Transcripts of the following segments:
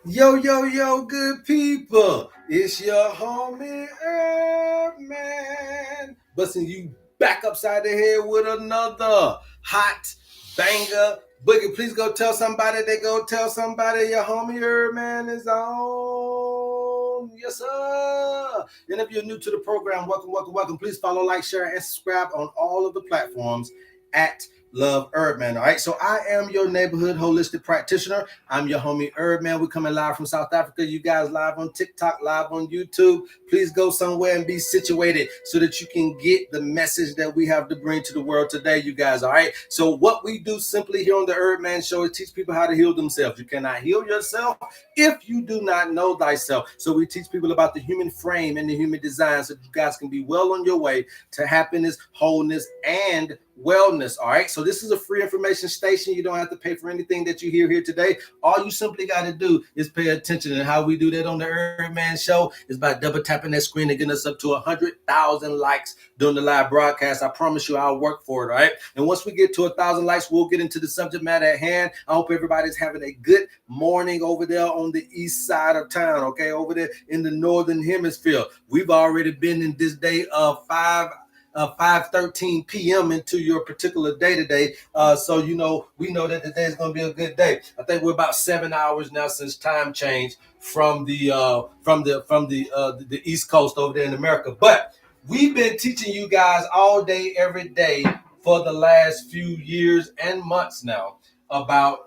Yo, yo, yo, good people. It's your homie HerbMan. Busting you back upside the head with another hot banger. Boogie, please go tell somebody. They go tell somebody your homie HerbMan is on. Yes, sir. And if you're new to the program, welcome, welcome, welcome. Please follow, like, share, and subscribe on all of the platforms at Love HerbMan. All right. So I am your neighborhood holistic practitioner. I'm your homie HerbMan. We're coming live from South Africa. You guys live on TikTok, live on YouTube. Please go somewhere and be situated so that you can get the message that we have to bring to the world today, you guys. All right. So what we do simply here on the HerbMan Show is teach people how to heal themselves. You cannot heal yourself if you do not know thyself. So we teach people about the human frame and the human design so that you guys can be well on your way to happiness, wholeness, and wellness. All right. So this is a free information station. You don't have to pay for anything that you hear here today. All you simply got to do is pay attention. And how we do that on the HerbMan Show is by double tapping that screen and getting us up to 100,000 likes during the live broadcast. I promise you I'll work for it. All right. And once we get to 1,000 likes, we'll get into the subject matter at hand. I hope everybody's having a good morning over there on the east side of town. Okay. Over there in the northern hemisphere. We've already been in this day of 5:13 p.m. into your particular day today. So we know that today is going to be a good day. I think we're about 7 hours now since time change from the East Coast over there in America. But we've been teaching you guys all day, every day for the last few years and months now about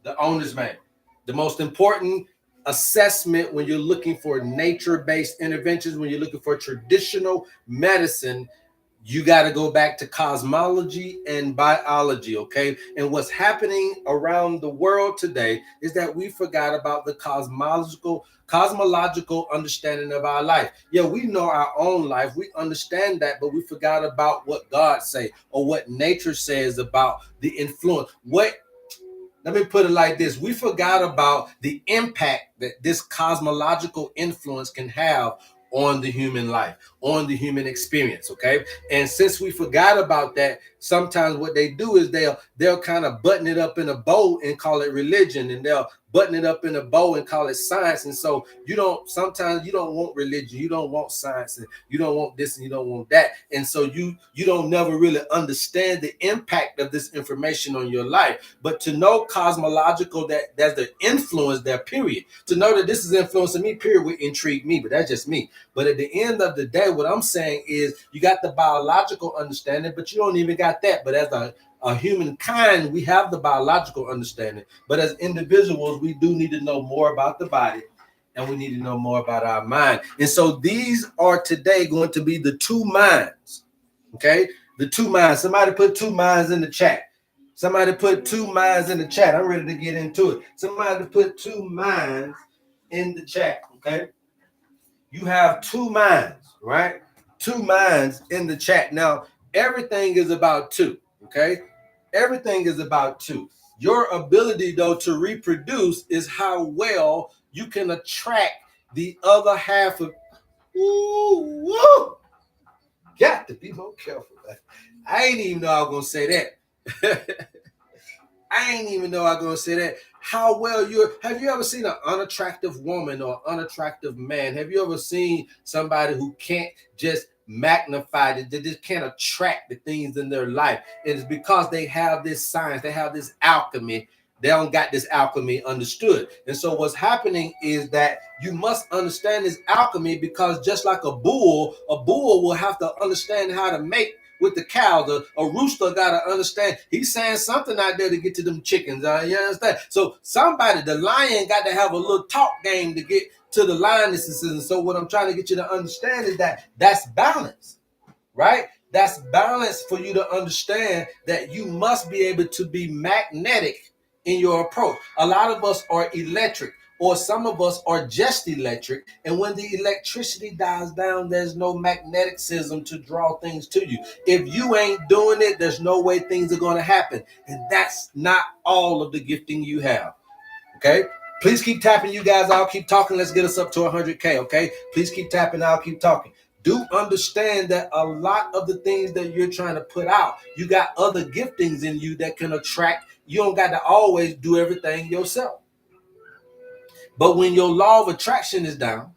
the owner's manual. The most important assessment when you're looking for nature-based interventions, when you're looking for traditional medicine, you got to go back to cosmology and biology, okay? And what's happening around the world today is that we forgot about the cosmological understanding of our life. Yeah, we know our own life, we understand that, but we forgot about what God say or what nature says about the influence. Let me put it like this. We forgot about the impact that this cosmological influence can have on the human life, on the human experience, okay? And since we forgot about that, sometimes what they do is they'll kind of button it up in a bow and call it religion, and they'll button it up in a bow and call it science. And so sometimes you don't want religion, you don't want science, and you don't want this and you don't want that. And so you don't never really understand the impact of this information on your life. But to know cosmological, that there's the influence there, period. To know that this is influencing me, period, would intrigue me, but that's just me. But at the end of the day, what I'm saying is you got the biological understanding, but you don't even got that. But as a humankind, we have the biological understanding. But as individuals, we do need to know more about the body, and we need to know more about our mind. And so these are today going to be the two minds. Okay? The two minds. Somebody put two minds in the chat. Somebody put two minds in the chat. I'm ready to get into it. Somebody put two minds in the chat. Okay? You have two minds, right? Two minds in the chat. Now, everything is about two. Okay? Everything is about two. Your ability, though, to reproduce is how well you can attract the other half of. Ooh, woo! Got to be more careful. I ain't even know I was gonna say that. I ain't even know I was gonna say that. How well have you ever seen an unattractive woman or unattractive man? Have you ever seen somebody who can't just magnify it, they just can't attract the things in their life? It's because they have this science, they have this alchemy. They don't got this alchemy understood. And so what's happening is that you must understand this alchemy, because just like a bull will have to understand how to mate with the cows. A rooster got to understand he's saying something out there to get to them chickens. You understand? So the lion got to have a little talk game to get to the lionesses. And so what I'm trying to get you to understand is that that's balance, right? That's balance for you to understand that you must be able to be magnetic in your approach. A lot of us are electric, or some of us are just electric. And when the electricity dies down, there's no magneticism to draw things to you. If you ain't doing it, there's no way things are going to happen. And that's not all of the gifting you have. Okay? Please keep tapping, you guys. I'll keep talking. Let's get us up to 100K. Okay? Please keep tapping. I'll keep talking. Do understand that a lot of the things that you're trying to put out, you got other giftings in you that can attract. You don't got to always do everything yourself. But when your law of attraction is down,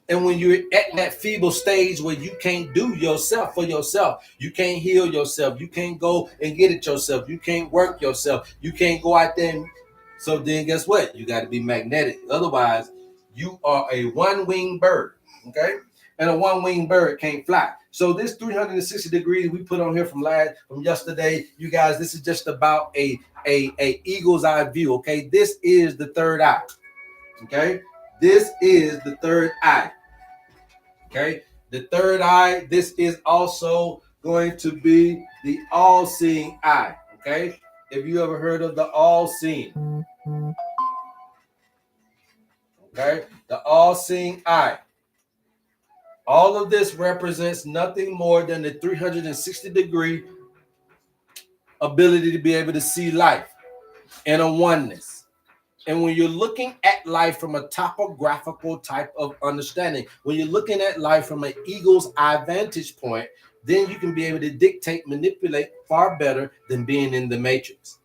and when you're at that feeble stage where you can't do yourself for yourself, you can't heal yourself, you can't go and get it yourself, you can't work yourself, you can't go out there. So then guess what? You got to be magnetic. Otherwise, you are a one-winged bird, okay? And a one-winged bird can't fly. So this 360 degrees we put on here from yesterday, you guys, this is just about a eagle's eye view, okay? This is the third eye, okay? This is the third eye. Okay, the third eye, this is also going to be the all-seeing eye. Okay, if you ever heard of the all-seeing, okay, the all-seeing eye. All of this represents nothing more than the 360-degree ability to be able to see life in a oneness. And when you're looking at life from a topographical type of understanding, when you're looking at life from an eagle's eye vantage point, then you can be able to dictate, manipulate far better than being in the matrix.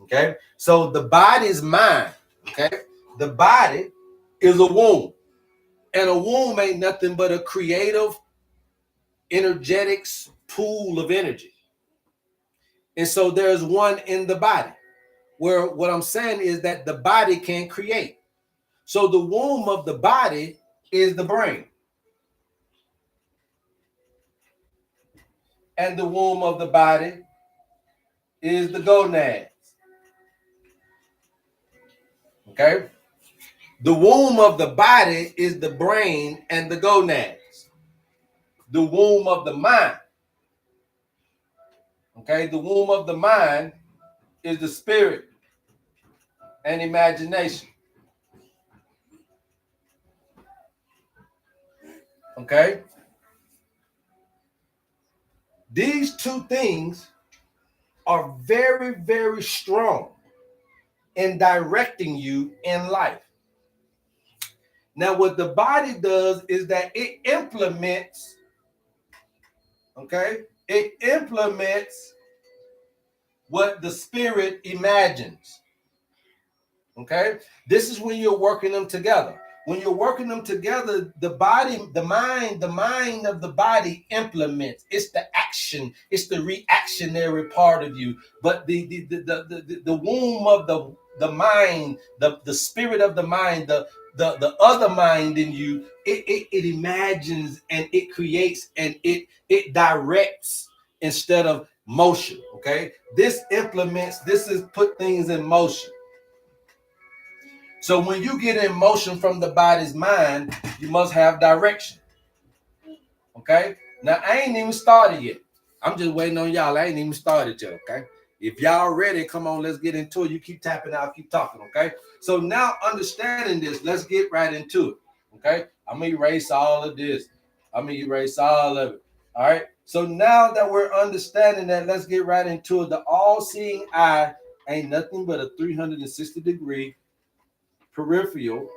Okay, so the body's mind. Okay, the body is a womb, and a womb ain't nothing but a creative, energetics pool of energy. And so there's one in the body. Where what I'm saying is that the body can create. So the womb of the body is the brain. And the womb of the body is the gonads. Okay? The womb of the body is the brain and the gonads. The womb of the mind. Okay? The womb of the mind is the spirit and imagination. Okay? These two things are very, very strong in directing you in life. Now, what the body does is that it implements, okay? It implements what the spirit imagines. Okay, this is when you're working them together. When you're working them together, the body, the mind of the body implements. It's the action, it's the reactionary part of you. But the womb of the mind, the spirit of the mind, the other mind in you, it imagines and it creates and it directs instead of motion. Okay, this implements. This is put things in motion. So when you get in motion from the body's mind, you must have direction. Okay? Now, I ain't even started yet. I'm just waiting on y'all. I ain't even started yet, okay? If y'all ready, come on, let's get into it. You keep tapping out, keep talking, okay? So now understanding this, let's get right into it, okay? I'm going to erase all of this. I'm going to erase all of it, all right? So now that we're understanding that, let's get right into it. The all-seeing eye ain't nothing but a 360-degree peripheral,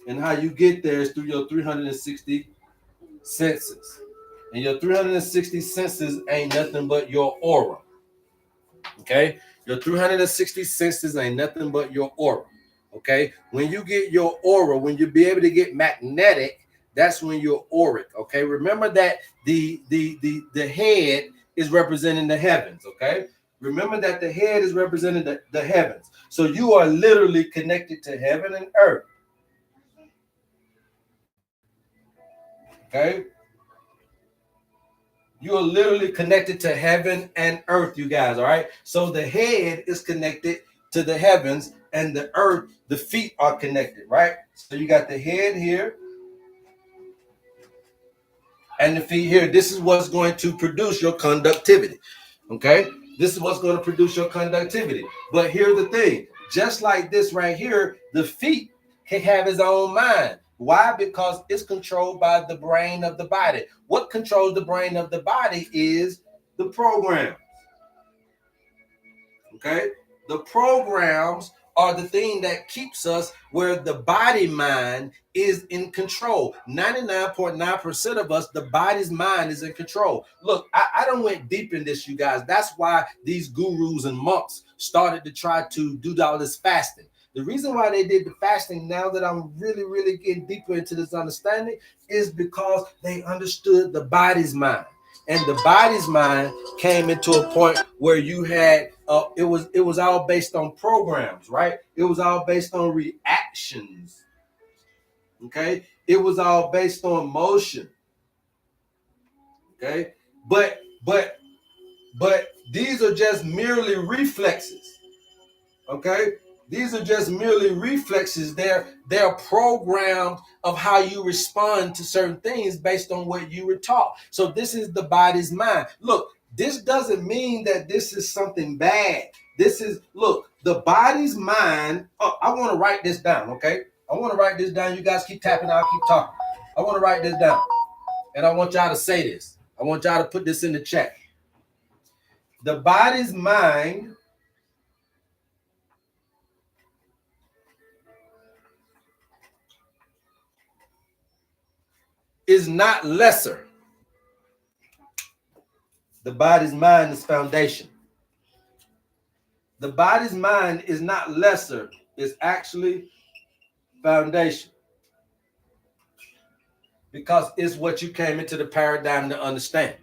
and how you get there is through your 360 senses. And your 360 senses ain't nothing but your aura. Okay? Your 360 senses ain't nothing but your aura. Okay? When you get your aura, when you be able to get magnetic, that's when you're auric. Okay? Remember that the head is representing the heavens. Okay? Remember that the head is representing the heavens. So you are literally connected to heaven and earth. Okay? You are literally connected to heaven and earth, you guys, all right? So the head is connected to the heavens and the earth, the feet are connected, right? So you got the head here and the feet here. This is what's going to produce your conductivity, okay? This is what's going to produce your conductivity. But here's the thing. Just like this right here, the feet can have its own mind. Why? Because it's controlled by the brain of the body. What controls the brain of the body is the program. Okay? The programs are the thing that keeps us where the body mind is in control. 99.9% of us, the body's mind is in control. Look, I don't went deep in this, you guys. That's why these gurus and monks started to try to do all this fasting. The reason why they did the fasting, now that I'm really, really getting deeper into this understanding, is because they understood the body's mind. And the body's mind came into a point where you had it was all based on programs, right? It was all based on reactions. Okay, it was all based on motion. Okay, but these are just merely reflexes. Okay, these are just merely reflexes. They're programmed of how you respond to certain things based on what you were taught. So this is the body's mind. Look, this doesn't mean that this is something bad. This is, look, the body's mind. Oh, I want to write this down. Okay, I want to write this down. You guys keep tapping, I'll keep talking. I want to write this down, and I want y'all to say this. I want y'all to put this in the chat. The body's mind is not lesser. The body's mind is foundation. The body's mind is not lesser. It's actually foundation. Because it's what you came into the paradigm to understand.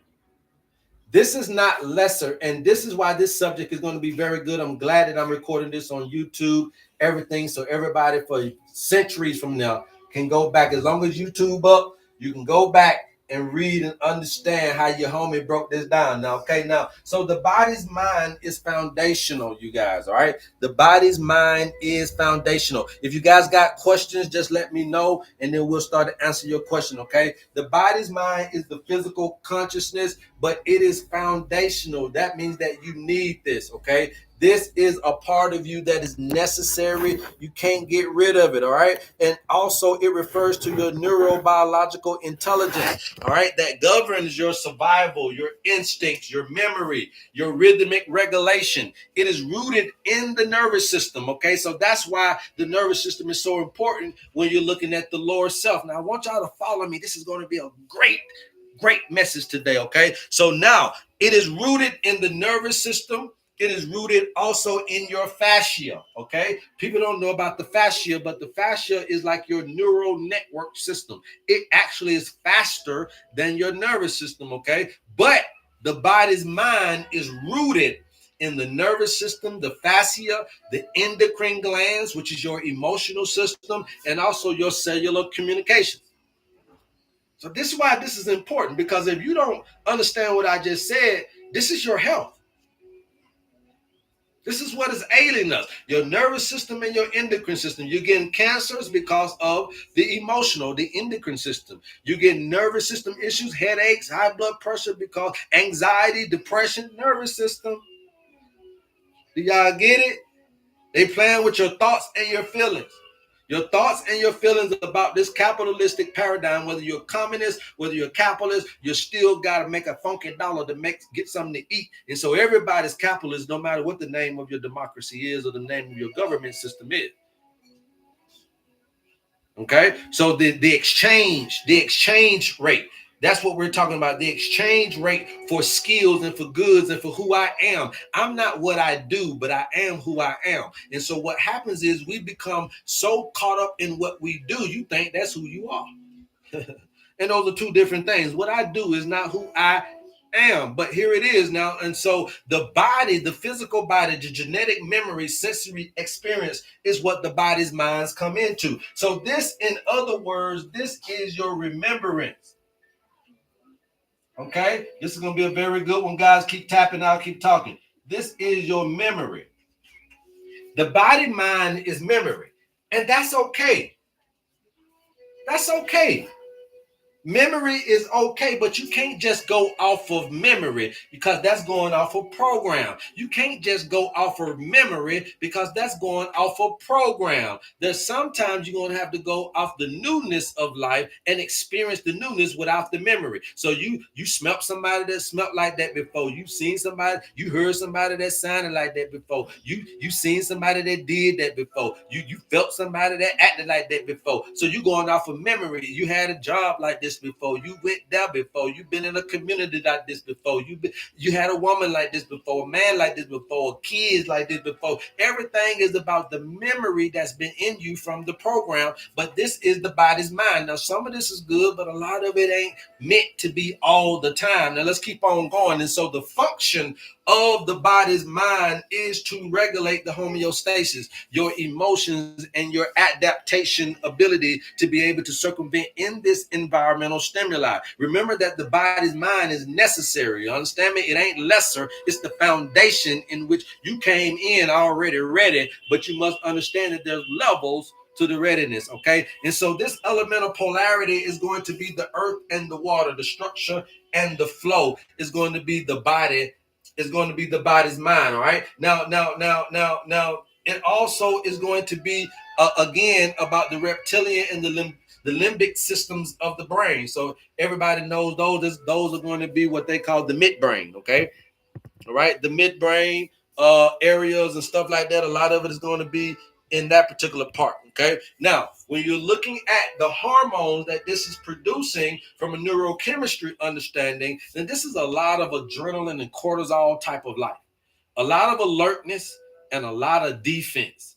This is not lesser, and this is why this subject is going to be very good. I'm glad that I'm recording this on YouTube, everything, so everybody for centuries from now can go back. As long as YouTube up, you can go back and read and understand how your homie broke this down. Now, okay, now, so the body's mind is foundational, you guys, all right? The body's mind is foundational. If you guys got questions, just let me know, and then we'll start to answer your question, okay? The body's mind is the physical consciousness, but it is foundational. That means that you need this, okay? This is a part of you that is necessary. You can't get rid of it, all right? And also, it refers to your neurobiological intelligence, all right, that governs your survival, your instincts, your memory, your rhythmic regulation. It is rooted in the nervous system, okay? So that's why the nervous system is so important when you're looking at the lower self. Now, I want y'all to follow me. This is going to be a great message today, okay? So now, it is rooted in the nervous system. It is rooted also in your fascia, okay? People don't know about the fascia, but the fascia is like your neural network system. It actually is faster than your nervous system, okay? But the body's mind is rooted in the nervous system, the fascia, the endocrine glands, which is your emotional system, and also your cellular communication. So this is why this is important, because if you don't understand what I just said, this is your health. This is what is ailing us. Your nervous system and your endocrine system. You're getting cancers because of the emotional, the endocrine system. You're getting nervous system issues, headaches, high blood pressure because anxiety, depression, nervous system. Do y'all get it? They playing with your thoughts and your feelings. Your thoughts and your feelings about this capitalistic paradigm, whether you're a communist, whether you're a capitalist, you still got to make a funky dollar to get something to eat. And so everybody's capitalist, no matter what the name of your democracy is or the name of your government system is. Okay, so the exchange rate. That's what we're talking about, the exchange rate for skills and for goods and for who I am. I'm not what I do, but I am who I am. And so what happens is we become so caught up in what we do, you think that's who you are. And those are two different things. What I do is not who I am, but here it is now. And so the body, the physical body, the genetic memory, sensory experience is what the body's minds come into. So this, in other words, this is your remembrance. Okay, this is going to be a very good one, guys. Keep tapping, I'll keep talking. This is your memory. The body mind is memory, and that's okay. That's okay. Memory is okay, but you can't just go off of memory because that's going off of program. You can't just go off of memory because that's going off of program. There's sometimes you're going to have to go off the newness of life and experience the newness without the memory. So you smelt somebody that smelt like that before. You seen somebody, you heard somebody that sounded like that before. You seen somebody that did that before. You felt somebody that acted like that before. So you're going off of memory. You had a job like this. this before. You went there before. You've been in a community like this before. You had a woman like this before, a man like this before, kids like this before. Everything is about the memory that's been in you from the program. But this is the body's mind. Now, some of this is good, but a lot of it ain't meant to be all the time. Now, let's keep on going. And so the function of the body's mind is to regulate the homeostasis, your emotions, and your adaptation ability to be able to circumvent in this environmental stimuli. Remember that the body's mind is necessary. You understand me? It ain't lesser. It's the foundation in which you came in already ready, but you must understand that there's levels to the readiness, okay? And so this elemental polarity is going to be the earth and the water, the structure and the flow is going to be the body, is going to be the body's mind, all right? Now, it also is going to be, again, about the reptilian and the limbic systems of the brain. So everybody knows those are going to be what they call the midbrain, okay? All right, the midbrain areas and stuff like that. A lot of it is going to be in that particular part. Okay. Now, when you're looking at the hormones that this is producing from a neurochemistry understanding, then this is a lot of adrenaline and cortisol type of life, a lot of alertness and a lot of defense.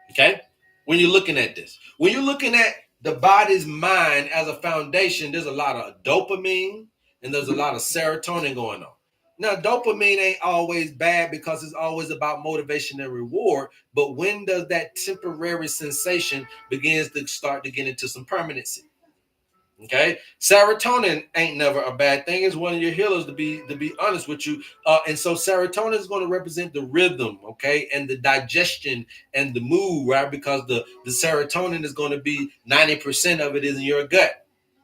Okay. When you're looking at this, when you're looking at the body's mind as a foundation, there's a lot of dopamine and there's a lot of serotonin going on. Now, dopamine ain't always bad because it's always about motivation and reward. But when does that temporary sensation begins to start to get into some permanency? Okay, serotonin ain't never a bad thing. It's one of your healers, to be honest with you. And so serotonin is going to represent the rhythm, okay, and the digestion and the mood, right? Because the serotonin is going to be 90% of it is in your gut.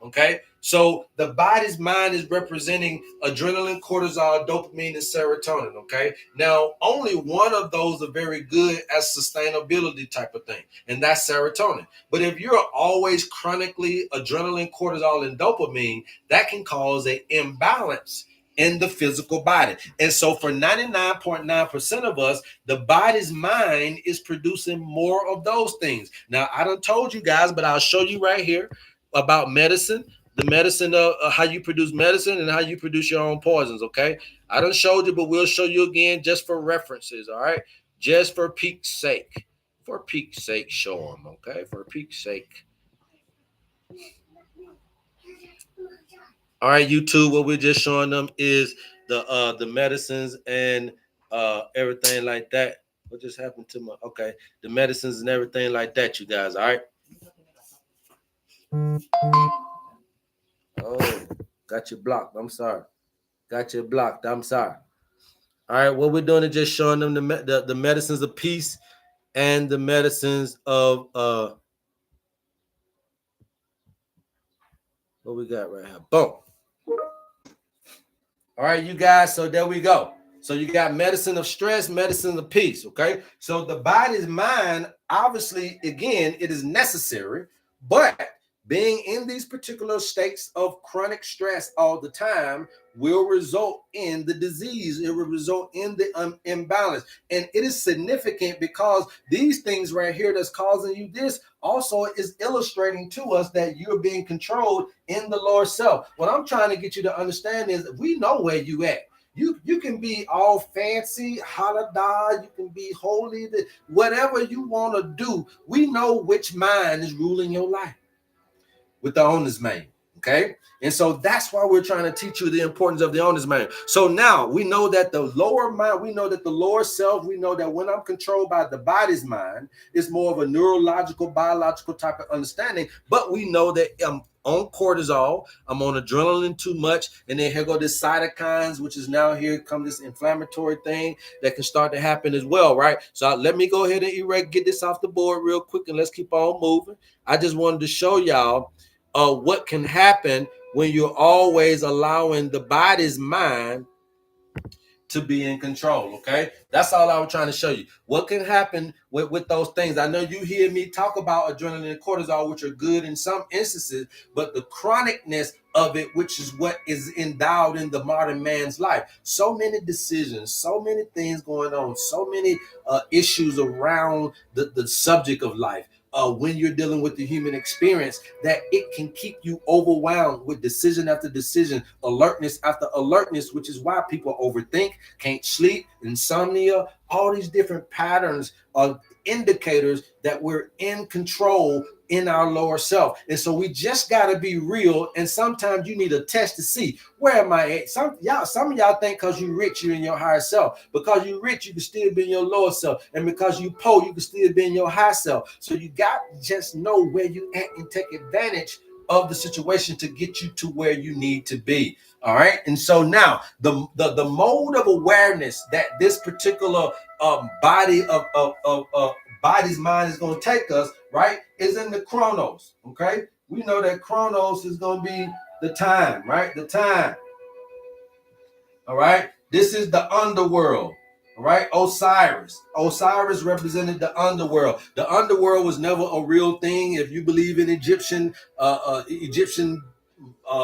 Okay, so the body's mind is representing adrenaline, cortisol, dopamine, and serotonin. Okay, now only one of those are very good as sustainability type of thing, and that's serotonin. But if you're always chronically adrenaline, cortisol, and dopamine, that can cause an imbalance in the physical body. And so for 99.9% of us, the body's mind is producing more of those things. Now, I done told you guys, but I'll show you right here about medicine, the medicine of how you produce medicine and how you produce your own poisons, okay? I done showed you, but we'll show you again just for references, all right? Just for peak's sake. For peak's sake, show them, okay? For peak's sake. All right, YouTube, what we're just showing them is the medicines and everything like that. What just happened to my, okay, the medicines and everything like that, you guys, all right? Oh, got you blocked. I'm sorry. Got you blocked. I'm sorry. All right, what we're doing is just showing them the medicines of peace and the medicines of what we got right here. Boom. All right, you guys. So there we go. So you got medicine of stress, medicine of peace. Okay. So the body's mind, obviously, again, it is necessary, but being in these particular states of chronic stress all the time will result in the disease. It will result in the imbalance. And it is significant because these things right here that's causing you this also is illustrating to us that you're being controlled in the Lord self. What I'm trying to get you to understand is we know where you at. You can be all fancy, halada, you can be holy, whatever you want to do. We know which mind is ruling your life with the owner's manual. Okay. And so that's why we're trying to teach you the importance of the owner's manual. So now we know that the lower mind, we know that the lower self, we know that when I'm controlled by the body's mind, it's more of a neurological, biological type of understanding. But we know that I'm on cortisol, I'm on adrenaline too much, and then here go this cytokines, which is now here come this inflammatory thing that can start to happen as well, right? So let me go ahead and get this off the board real quick, and let's keep on moving. I just wanted to show y'all what can happen when you're always allowing the body's mind to be in control. Okay, that's all I was trying to show you. What can happen with those things? I know you hear me talk about adrenaline and cortisol, which are good in some instances, but the chronicness of it, which is what is endowed in the modern man's life. So many decisions, so many things going on, so many issues around the subject of life. when you're dealing with the human experience, that it can keep you overwhelmed with decision after decision, alertness after alertness, which is why people overthink, can't sleep, insomnia, all these different patterns of indicators that we're in control in our lower self. And so we just got to be real. And sometimes you need a test to see, where am I at? Some of y'all think because you're rich, you're in your higher self. Because you're rich, you can still be in your lower self. And because you poor, you can still be in your high self. So you got to just know where you at and take advantage of the situation to get you to where you need to be. All right. And so now the mode of awareness that this particular body's mind is going to take us, right, is in the chronos. Okay. We know that chronos is going to be the time, right? The time. All right. This is the underworld. All right. Osiris represented the underworld. The underworld was never a real thing. If you believe in Egyptian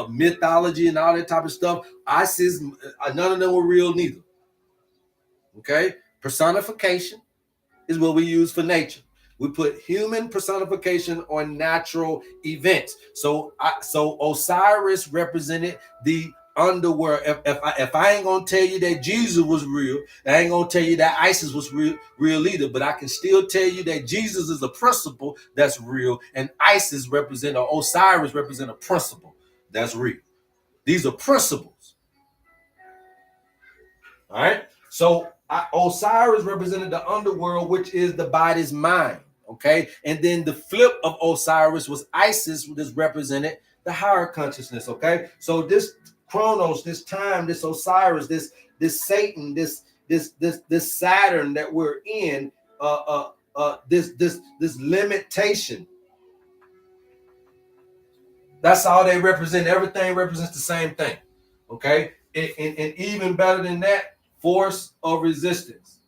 mythology and all that type of stuff, Isis, none of them were real neither. Okay. Personification is what we use for nature. We put human personification on natural events. So Osiris represented the underworld. If I ain't gonna tell you that Jesus was real, I ain't gonna tell you that ISIS was real either. But I can still tell you that Jesus is a principle that's real, and ISIS represent, or Osiris represent, a principle that's real. These are principles. All right. So Osiris represented the underworld, which is the body's mind. Okay. And then the flip of Osiris was Isis, which represented the higher consciousness. Okay. So this Chronos, this time, this Osiris, this Satan, this Saturn that we're in, this limitation. That's all they represent. Everything represents the same thing. Okay. And even better than that, force of resistance.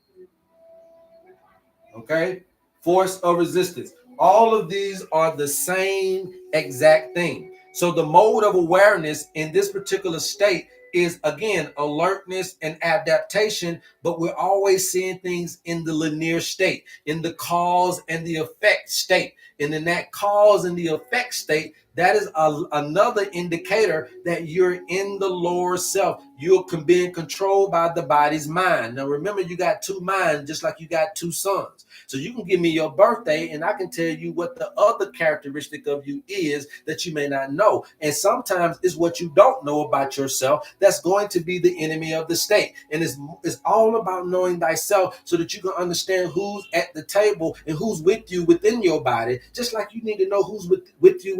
Okay. Force of resistance. All of these are the same exact thing. So the mode of awareness in this particular state is, again, alertness and adaptation, but we're always seeing things in the linear state, in the cause and the effect state. And in that cause and the effect state, that is another indicator that you're in the lower self. You're being controlled by the body's mind. Now, remember, you got two minds, just like you got two sons. So you can give me your birthday, and I can tell you what the other characteristic of you is that you may not know. And sometimes it's what you don't know about yourself that's going to be the enemy of the state. And it's all about knowing thyself so that you can understand who's at the table and who's with you within your body, just like you need to know who's with you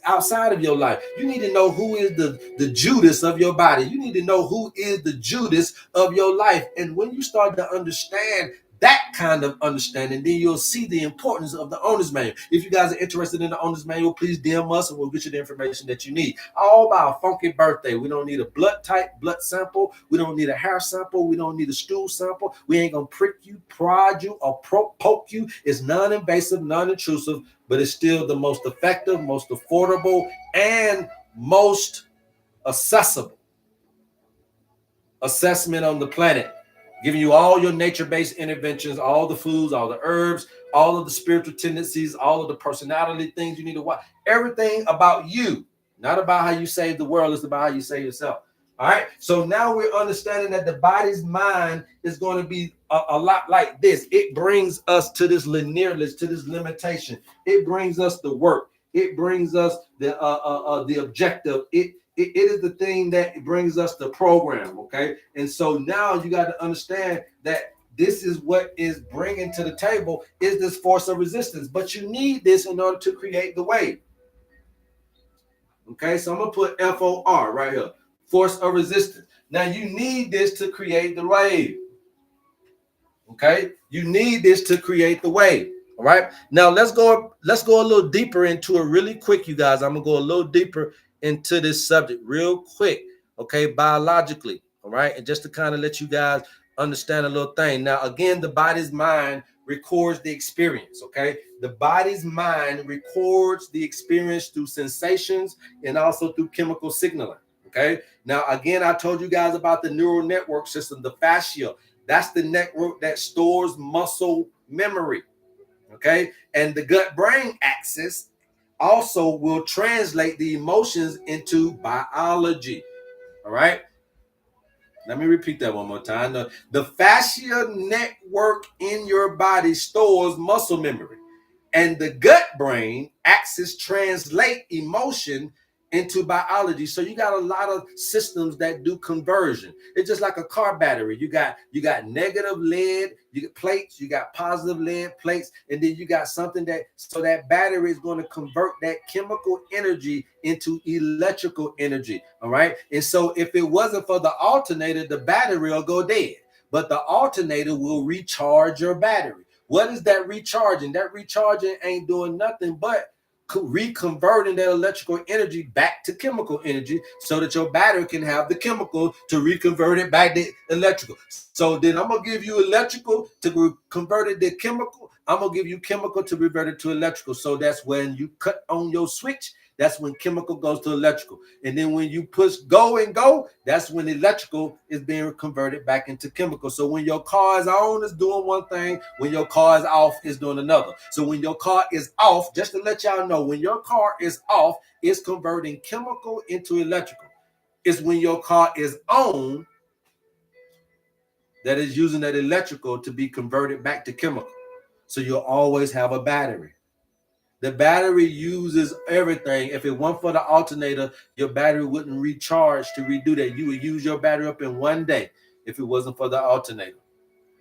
outside of your life. You need to know who is the Judas of your body. You need to know who is the Judas of your life. And when you start to understand that kind of understanding, then you'll see the importance of the owner's manual. If you guys are interested in the owner's manual, please DM us and we'll get you the information that you need. All about a funky birthday. We don't need a blood sample. We don't need a hair sample. We don't need a stool sample. We ain't gonna prick you, prod you, or poke you. It's non-invasive, non-intrusive, but it's still the most effective, most affordable, and most accessible assessment on the planet, giving you all your nature-based interventions, all the foods, all the herbs, all of the spiritual tendencies, all of the personality things you need to watch, everything about you, not about how you save the world, it's about how you save yourself. All right. So now we're understanding that the body's mind is going to be a lot like this. It brings us to this linearness, to this limitation. It brings us the work. It brings us the objective. It is the thing that brings us the program. Okay. And so now you got to understand that this is what is bringing to the table is this force of resistance. But you need this in order to create the wave. Okay. So I'm going to put FOR right here. Force of resistance. Now you need this to create the wave. Okay, you need this to create the wave. All right. Now let's go a little deeper into it really quick, you guys. I'm gonna go a little deeper into this subject real quick. Okay, biologically. All right, and just to kind of let you guys understand a little thing. Now, again, the body's mind records the experience. Okay, the body's mind records the experience through sensations and also through chemical signaling. Okay. Now, again, I told you guys about the neural network system, the fascia. That's the network that stores muscle memory. Okay. And the gut-brain axis also will translate the emotions into biology. All right. Let me repeat that one more time. The fascia network in your body stores muscle memory, and the gut brain axis translate emotion into biology. So you got a lot of systems that do conversion. It's just like a car battery. You got negative lead, you get plates, you got positive lead plates, and then you got something that battery is going to convert that chemical energy into electrical energy. All right. And so if it wasn't for the alternator, the battery will go dead. But the alternator will recharge your battery. What is that recharging? That recharging ain't doing nothing but reconverting that electrical energy back to chemical energy so that your battery can have the chemical to reconvert it back to electrical. So then I'm going to give you electrical to convert it to chemical. I'm going to give you chemical to revert it to electrical. So that's when you cut on your switch. That's when chemical goes to electrical. And then when you push go and go, that's when electrical is being converted back into chemical. So when your car is on, it's doing one thing. When your car is off, it's doing another. So when your car is off, just to let y'all know, when your car is off, it's converting chemical into electrical. It's when your car is on that is using that electrical to be converted back to chemical. So you'll always have a battery. The battery uses everything. If it weren't for the alternator, your battery wouldn't recharge to redo that. You would use your battery up in one day if it wasn't for the alternator.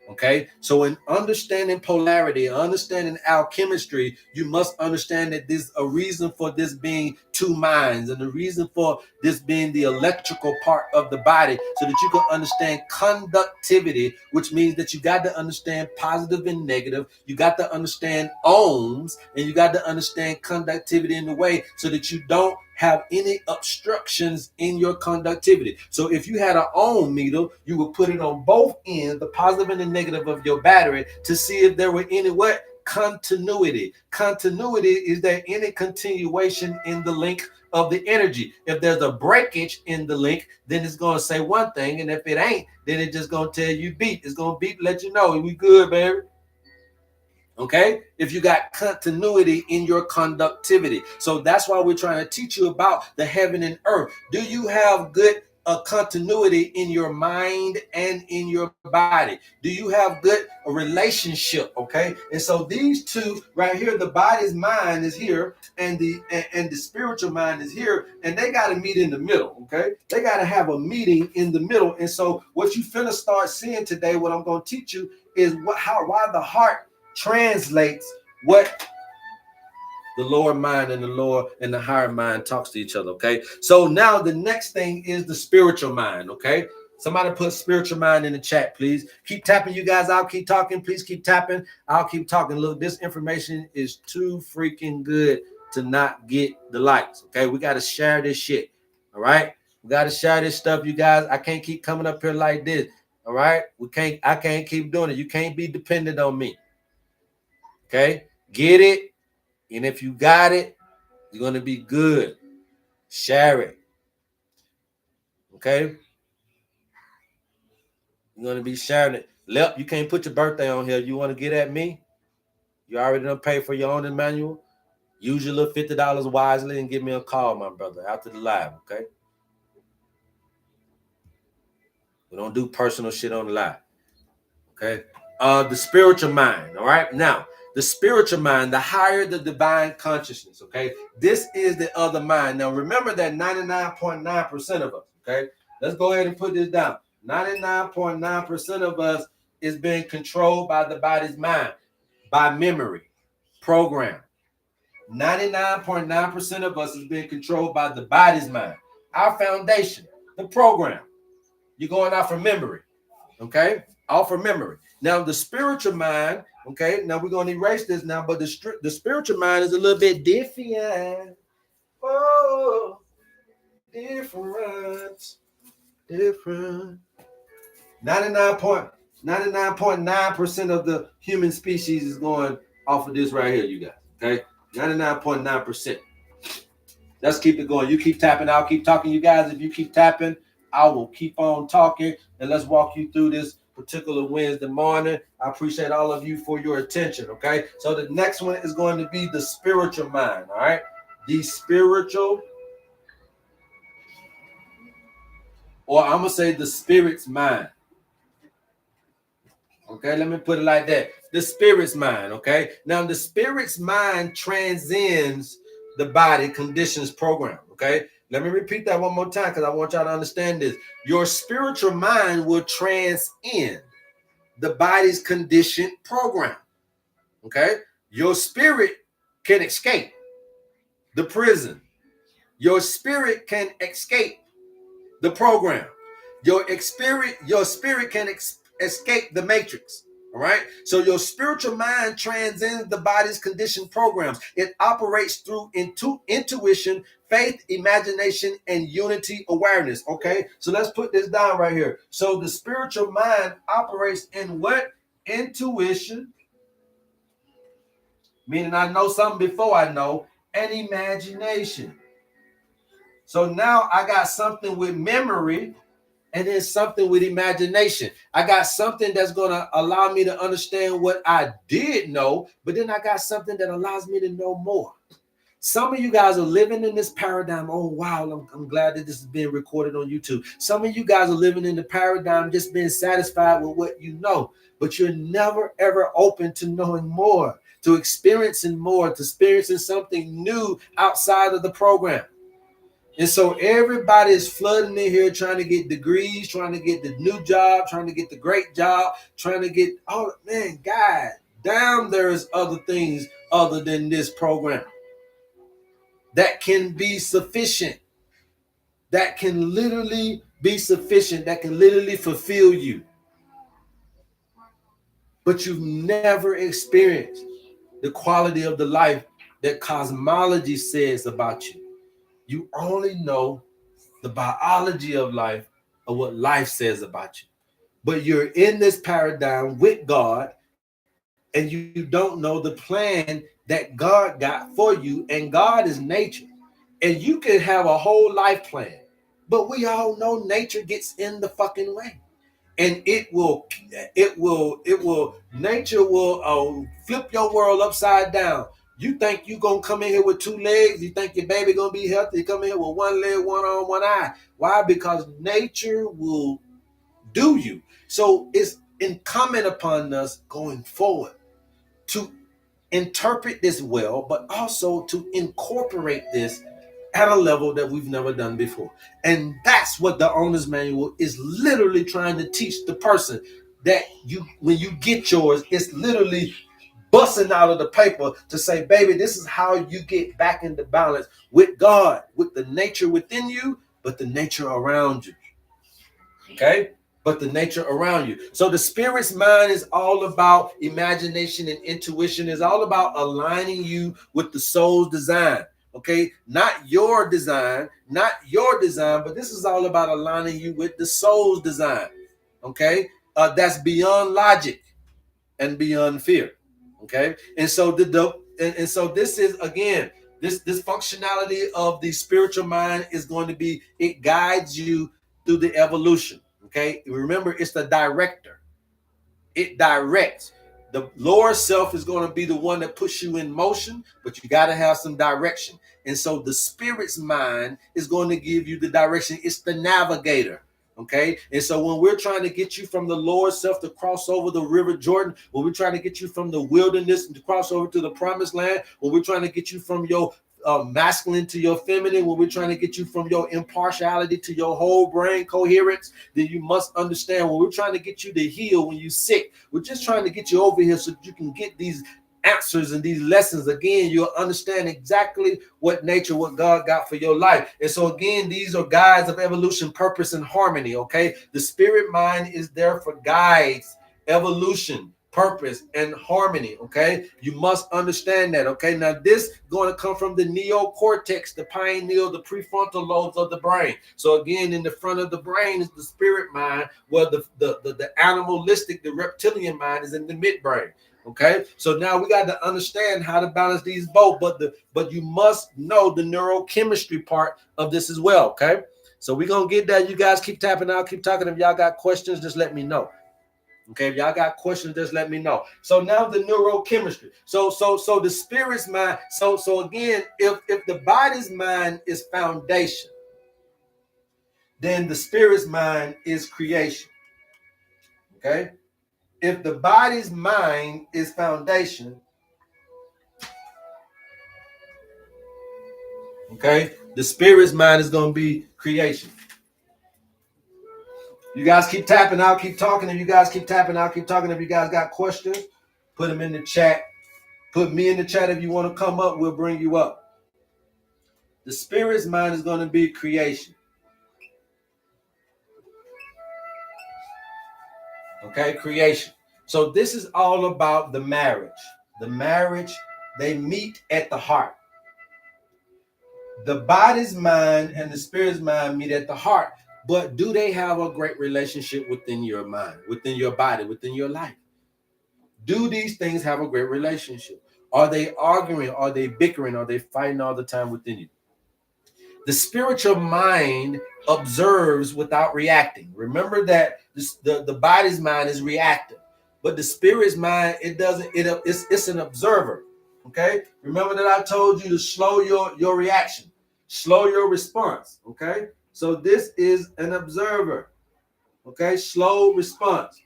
Okay, so in understanding polarity, understanding alchemistry, you must understand that there's a reason for this being two minds, and the reason for this being the electrical part of the body, so that you can understand conductivity, which means that you got to understand positive and negative. You got to understand ohms, and you got to understand conductivity in the way so that you don't have any obstructions in your conductivity. So if you had an ohm meter, you would put it on both ends, the positive and the negative of your battery, to see if there were any continuity. Continuity is there any continuation in the link of the energy. If there's a breakage in the link, then it's going to say one thing, and if it ain't, then it's just going to tell you beep. It's going to beep, let you know we good, baby. Okay, if you got continuity in your conductivity. So that's why we're trying to teach you about the heaven and earth. Do you have good continuity in your mind and in your body? Do you have good relationship? Okay, and so these two right here, the body's mind is here, and the spiritual mind is here, and they got to meet in the middle. Okay, they got to have a meeting in the middle. And so what you finna start seeing today, what I'm going to teach you is why the heart translates what the lower mind and the lower and the higher mind talks to each other. Okay, so now the next thing is the spiritual mind. Okay, somebody put spiritual mind in the chat, please. Keep tapping, you guys. I'll keep talking. Please keep tapping. I'll keep talking. Look, this information is too freaking good to not get the likes. Okay, we got to share this shit. All right, we got to share this stuff, you guys. I can't keep coming up here like this. All right, I can't keep doing it. You can't be dependent on me. Okay, get it, and if you got it, you're gonna be good. Share it. Okay, you're gonna be sharing it. You can't put your birthday on here. You want to get at me? You already done paid for your own manual. Use your little $50 wisely and give me a call, my brother, after the live. Okay, we don't do personal shit on the live. Okay, the spiritual mind. All right, now. The spiritual mind, the higher the divine consciousness, okay? This is the other mind. Now, remember that 99.9% of us, okay? Let's go ahead and put this down. 99.9% of us is being controlled by the body's mind, by memory, program. 99.9% of us is being controlled by the body's mind. Our foundation, the program. You're going out from memory, okay? Out from memory. Now, the spiritual mind, okay, now we're going to erase this now, but the spiritual mind is a little bit different. Oh, different. 99.9% of the human species is going off of this right here, you guys, okay? 99.9%. Let's keep it going. You keep tapping, I'll keep talking, you guys. If you keep tapping, I will keep on talking, and let's walk you through this particular Wednesday morning. I appreciate all of you for your attention. Okay, so the next one is going to be the spiritual mind. All right, the spiritual, or I'm gonna say the spirit's mind. Okay, let me put it like that. The spirit's mind. Okay, now the spirit's mind transcends the body conditions program. Okay, let me repeat that one more time because I want y'all to understand this. Your spiritual mind will transcend the body's conditioned program. Okay, your spirit can escape the prison. Your spirit can escape the program. Your spirit can escape the matrix. All right. So your spiritual mind transcends the body's conditioned programs. It operates through intuition, faith, imagination, and unity awareness. Okay. So let's put this down right here. So the spiritual mind operates in what? Intuition, meaning I know something before I know, and imagination. So now I got something with memory and then something with imagination. I got something that's going to allow me to understand what I did know, but then I got something that allows me to know more. Some of you guys are living in this paradigm. Oh, wow. I'm glad that this is being recorded on YouTube. Some of you guys are living in the paradigm just being satisfied with what you know, but you're never, ever open to knowing more, to experiencing more, to experiencing something new outside of the program. And so everybody is flooding in here trying to get degrees, trying to get the new job, trying to get the great job, trying to get, oh man, God damn, there's other things other than this program that can be sufficient, that can literally be sufficient, that can literally fulfill you. But you've never experienced the quality of the life that cosmology says about you. You only know the biology of life or what life says about you. But you're in this paradigm with God and you don't know the plan that God got for you. And God is nature. And you can have a whole life plan. But we all know nature gets in the fucking way. And nature will flip your world upside down. You think you gonna come in here with 2 legs? You think your baby gonna be healthy? You come in here with 1 leg, 1 arm, 1 eye. Why? Because nature will do you. So it's incumbent upon us going forward to interpret this well, but also to incorporate this at a level that we've never done before. And that's what the owner's manual is literally trying to teach the person, that when you get yours, it's literally busting out of the paper to say, baby, this is how you get back into balance with God, with the nature within you, but the nature around you. Okay? But the nature around you. So the spirit's mind is all about imagination and intuition. Is all about aligning you with the soul's design. Okay, not your design, but this is all about aligning you with the soul's design. Okay, that's beyond logic and beyond fear. Okay, and so so this is, again, this functionality of the spiritual mind is going to be, it guides you through the evolution. Okay, remember, it's the director. It directs. The lower self is going to be the one that puts you in motion, but you got to have some direction. And so the spirit's mind is going to give you the direction. It's the navigator. Okay. And so when we're trying to get you from the lower self to cross over the River Jordan, when we're trying to get you from the wilderness to cross over to the promised land, when we're trying to get you from your masculine to your feminine, when we're trying to get you from your impartiality to your whole brain coherence, then you must understand, when we're trying to get you to heal when you're sick, we're just trying to get you over here so that you can get these answers and these lessons. Again, you'll understand exactly what God got for your life. And so again, these are guides of evolution, purpose, and harmony. Okay, the spirit mind is there for guides, evolution, purpose, and harmony. Okay, you must understand that. Okay, now this is going to come from the neocortex, the pineal, the prefrontal lobes of the brain. So again, in the front of the brain is the spirit mind, where the animalistic, the reptilian mind is in the midbrain. Okay, so now we got to understand how to balance these both, but you must know the neurochemistry part of this as well. Okay, so we're gonna get that. You guys keep tapping out, keep talking. If y'all got questions, just let me know. Okay, if y'all got questions, just let me know. So now the neurochemistry. So the spirit's mind. So again, if the body's mind is foundation, then the spirit's mind is creation. Okay? If the body's mind is foundation, okay, the spirit's mind is going to be creation. You guys keep tapping, I'll keep talking. If you guys keep tapping, I'll keep talking. If you guys got questions, put them in the chat. Put me in the chat if you want to come up, we'll bring you up. The spirit's mind is going to be creation. Okay, creation. So this is all about the marriage. The marriage, they meet at the heart. The body's mind and the spirit's mind meet at the heart. But do they have a great relationship within your mind, within your body, within your life? Do these things have a great relationship? Are they arguing? Are they bickering? Are they fighting all the time within you? The spiritual mind observes without reacting. Remember that the body's mind is reactive, but the spirit's mind, it doesn't. It's an observer. Okay. Remember that I told you to slow your reaction, slow your response. Okay. So this is an observer. Okay. Slow response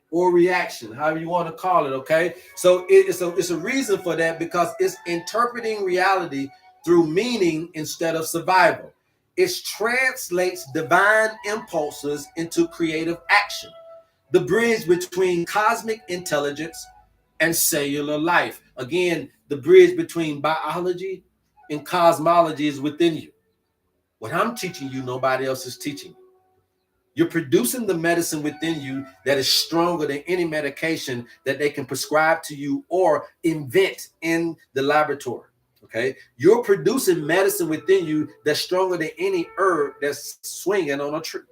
or reaction, however you want to call it. Okay, so it's a reason for that, because it's interpreting reality through meaning instead of survival. It translates divine impulses into creative action, the bridge between cosmic intelligence and cellular life. Again, the bridge between biology and cosmology is within you. What I'm teaching you, nobody else is teaching. You're producing the medicine within you that is stronger than any medication that they can prescribe to you or invent in the laboratory. Okay. You're producing medicine within you that's stronger than any herb that's swinging on a tree.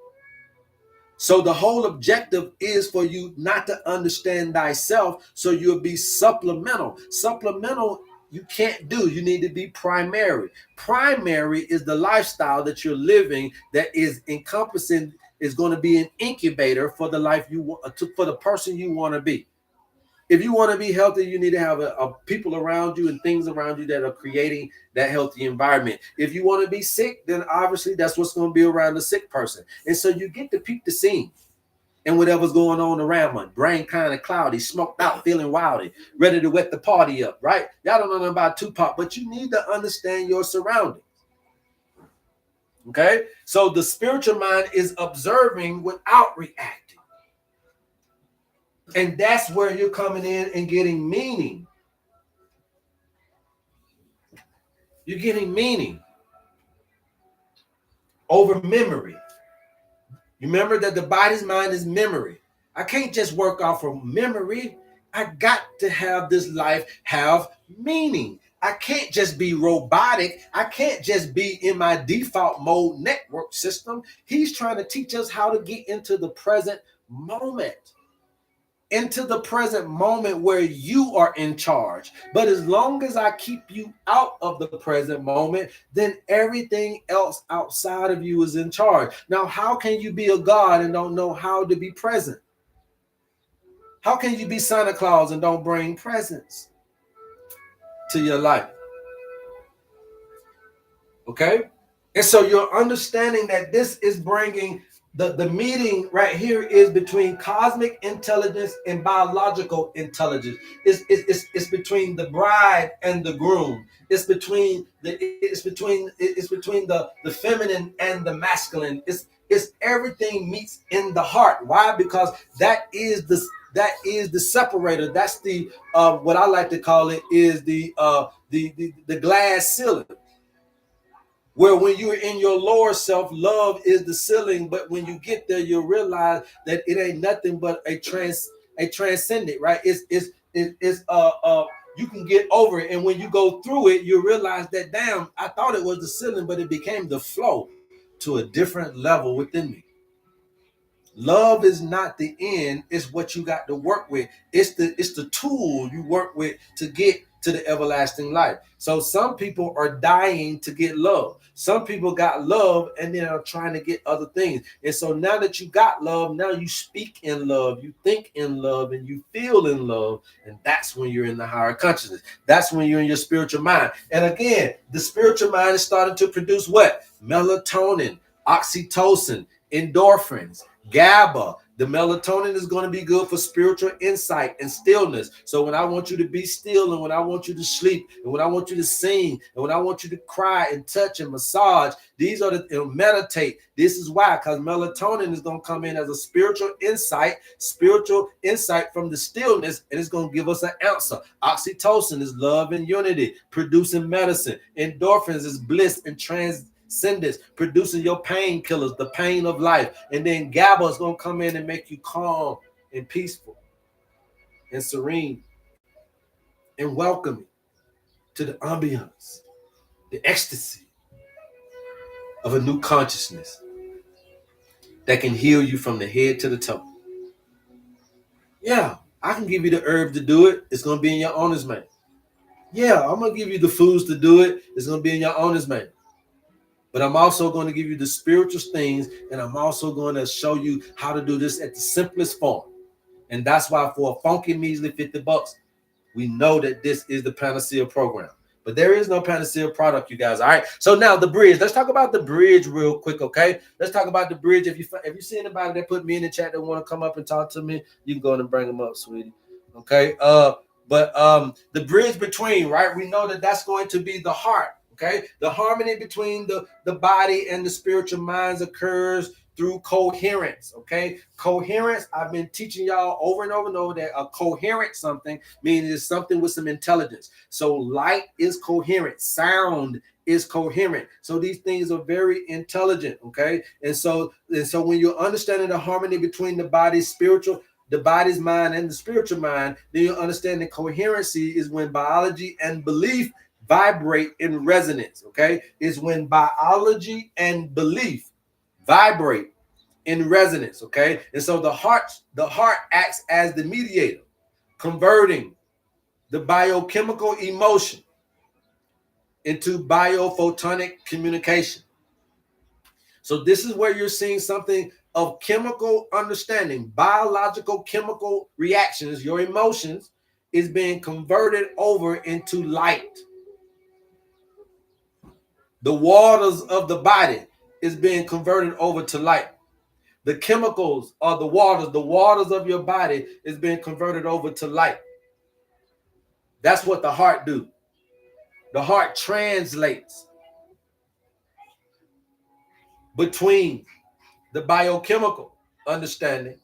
So the whole objective is for you not to understand thyself, so you'll be supplemental. Supplemental you can't do. You need to be primary. Primary is the lifestyle that you're living that is encompassing, is going to be an incubator for the life you want, for the person you want to be. If you want to be healthy, you need to have a people around you and things around you that are creating that healthy environment. If you want to be sick, then obviously that's what's going to be around the sick person. And so you get to peep the scene and whatever's going on around me. Brain kind of cloudy, smoked out, feeling wildy, ready to wet the party up, right? Y'all don't know nothing about Tupac, but you need to understand your surroundings. Okay? So the spiritual mind is observing without reacting. And that's where you're coming in and getting meaning. You're getting meaning over memory. You remember that the body's mind is memory. I can't just work off of memory. I got to have this life have meaning. I can't just be robotic. I can't just be in my default mode network system. He's trying to teach us how to get into the present moment. Into the present moment where you are in charge. But as long as I keep you out of the present moment, then everything else outside of you is in charge. Now, how can you be a God and don't know how to be present? How can you be Santa Claus and don't bring presents to your life? Okay? And so you're understanding that this is bringing the meeting right here is between cosmic intelligence and biological intelligence. It's between the bride and the groom. It's between the feminine and the masculine. It's everything meets in the heart. Why? Because that is the separator. That's the what I like to call it is the glass ceiling. Where when you're in your lower self, love is the ceiling, but when you get there, you'll realize that it ain't nothing but a transcendent, right? You can get over it, and when you go through it, you realize that damn, I thought it was the ceiling, but it became the flow to a different level within me. Love is not the end; it's what you got to work with. It's the tool you work with to get to the everlasting life. So some people are dying to get love. Some people got love and then are trying to get other things. And so now that you got love, now you speak in love, you think in love, and you feel in love. And that's when you're in the higher consciousness. That's when you're in your spiritual mind. And again, the spiritual mind is starting to produce what? Melatonin, oxytocin, endorphins, GABA. The melatonin is going to be good for spiritual insight and stillness. So when I want you to be still, and when I want you to sleep, and when I want you to sing, and when I want you to cry and touch and massage, these are the meditate. This is why, because melatonin is going to come in as a spiritual insight from the stillness, and it's going to give us an answer. Oxytocin is love and unity, producing medicine. Endorphins is bliss and transcendence, producing your painkillers, the pain of life. And then GABA is going to come in and make you calm and peaceful and serene and welcoming to the ambiance, the ecstasy of a new consciousness that can heal you from the head to the toe. Yeah, I can give you the herb to do it. It's going to be in your owner's manual. Yeah, I'm going to give you the foods to do it. It's going to be in your owner's manual. But I'm also going to give you the spiritual things, and I'm also going to show you how to do this at the simplest form. And that's why for a funky measly $50, we know that this is the Panacea program. But there is no Panacea product, you guys. All right. So now the bridge. Let's talk about the bridge real quick, okay? Let's talk about the bridge. If you see anybody that put me in the chat that want to come up and talk to me, you can go and bring them up, sweetie. Okay. But the bridge between, right? We know that that's going to be the heart. Okay, the harmony between the body and the spiritual minds occurs through coherence. Okay, coherence. I've been teaching y'all over and over and over that a coherent something means it's something with some intelligence. So light is coherent, sound is coherent. So these things are very intelligent. Okay, and so when you're understanding the harmony between the body's spiritual, the body's mind, and the spiritual mind, then you understand that coherency is when biology and belief vibrate in resonance. Okay, is when biology and belief vibrate in resonance. Okay, and so the heart acts as the mediator, converting the biochemical emotion into biophotonic communication. So this is where you're seeing something of chemical understanding, biological chemical reactions. Your emotions is being converted over into light. The waters of the body is being converted over to light. The chemicals are the waters of your body is being converted over to light. That's what the heart do. The heart translates between the biochemical understanding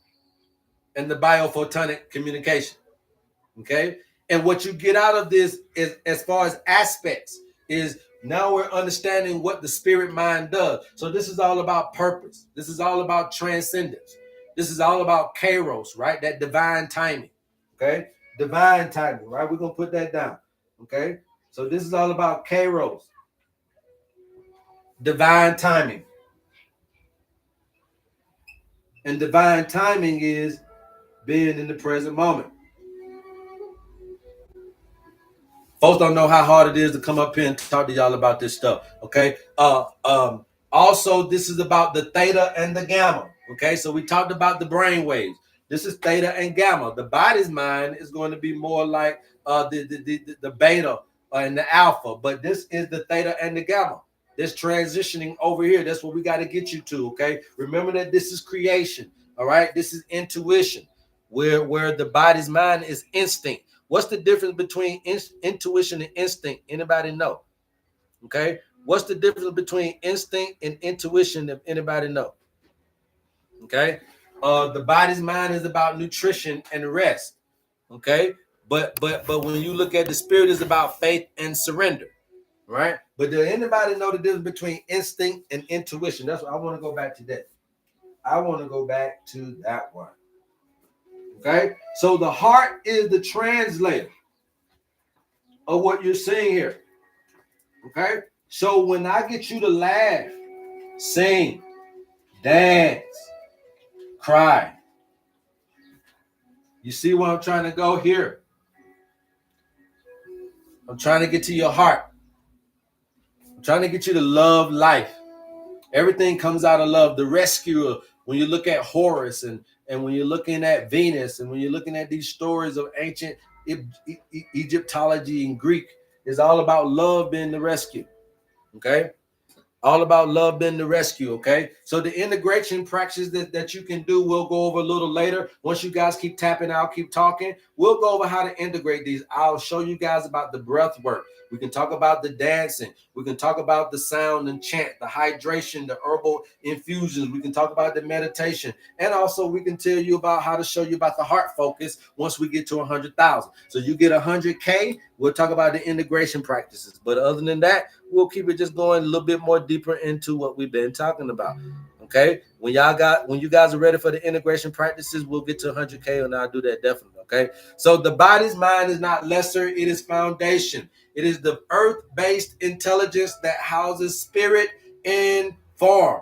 and the biophotonic communication. Okay? And what you get out of this is, as far as aspects, is now we're understanding what the spirit mind does. So this is all about purpose. This is all about transcendence. This is all about kairos, right? That divine timing. Okay? Divine timing, right? We're going to put that down. Okay? So this is all about kairos. Divine timing. And divine timing is being in the present moment. Folks don't know how hard it is to come up here and talk to y'all about this stuff. Okay. Also, this is about the theta and the gamma. Okay. So we talked about the brain waves. This is theta and gamma. The body's mind is going to be more like the beta and the alpha, but this is the theta and the gamma. This transitioning over here. That's what we got to get you to. Okay. Remember that this is creation. All right. This is intuition, where the body's mind is instinct. What's the difference between intuition and instinct? Anybody know? Okay. What's the difference between instinct and intuition? If anybody know? Okay. The body's mind is about nutrition and rest. Okay. But when you look at the spirit, is about faith and surrender. Right. But does anybody know the difference between instinct and intuition? That's what I want to go back to that. I want to go back to that one. Okay. So the heart is the translator of what you're seeing here. Okay. So when I get you to laugh, sing, dance, cry, you see where I'm trying to go here? I'm trying to get to your heart. I'm trying to get you to love life. Everything comes out of love. The rescuer, when you look at Horus and when you're looking at Venus and when you're looking at these stories of ancient Egyptology and Greek, is all about love being the rescue. Okay? All about love being the rescue, okay? So the integration practices that you can do, we'll go over a little later. Once you guys keep tapping out, keep talking, we'll go over how to integrate these. I'll show you guys about the breath work. We can talk about the dancing. We can talk about the sound and chant, the hydration, the herbal infusions. We can talk about the meditation. And also we can tell you about how to show you about the heart focus once we get to 100,000. So you get 100K, we'll talk about the integration practices. But other than that, we'll keep it just going a little bit more deeper into what we've been talking about. Okay, when you guys are ready for the integration practices, we'll get to 100K, and I'll do that definitely. Okay, so the body's mind is not lesser; it is foundation. It is the earth-based intelligence that houses spirit in form.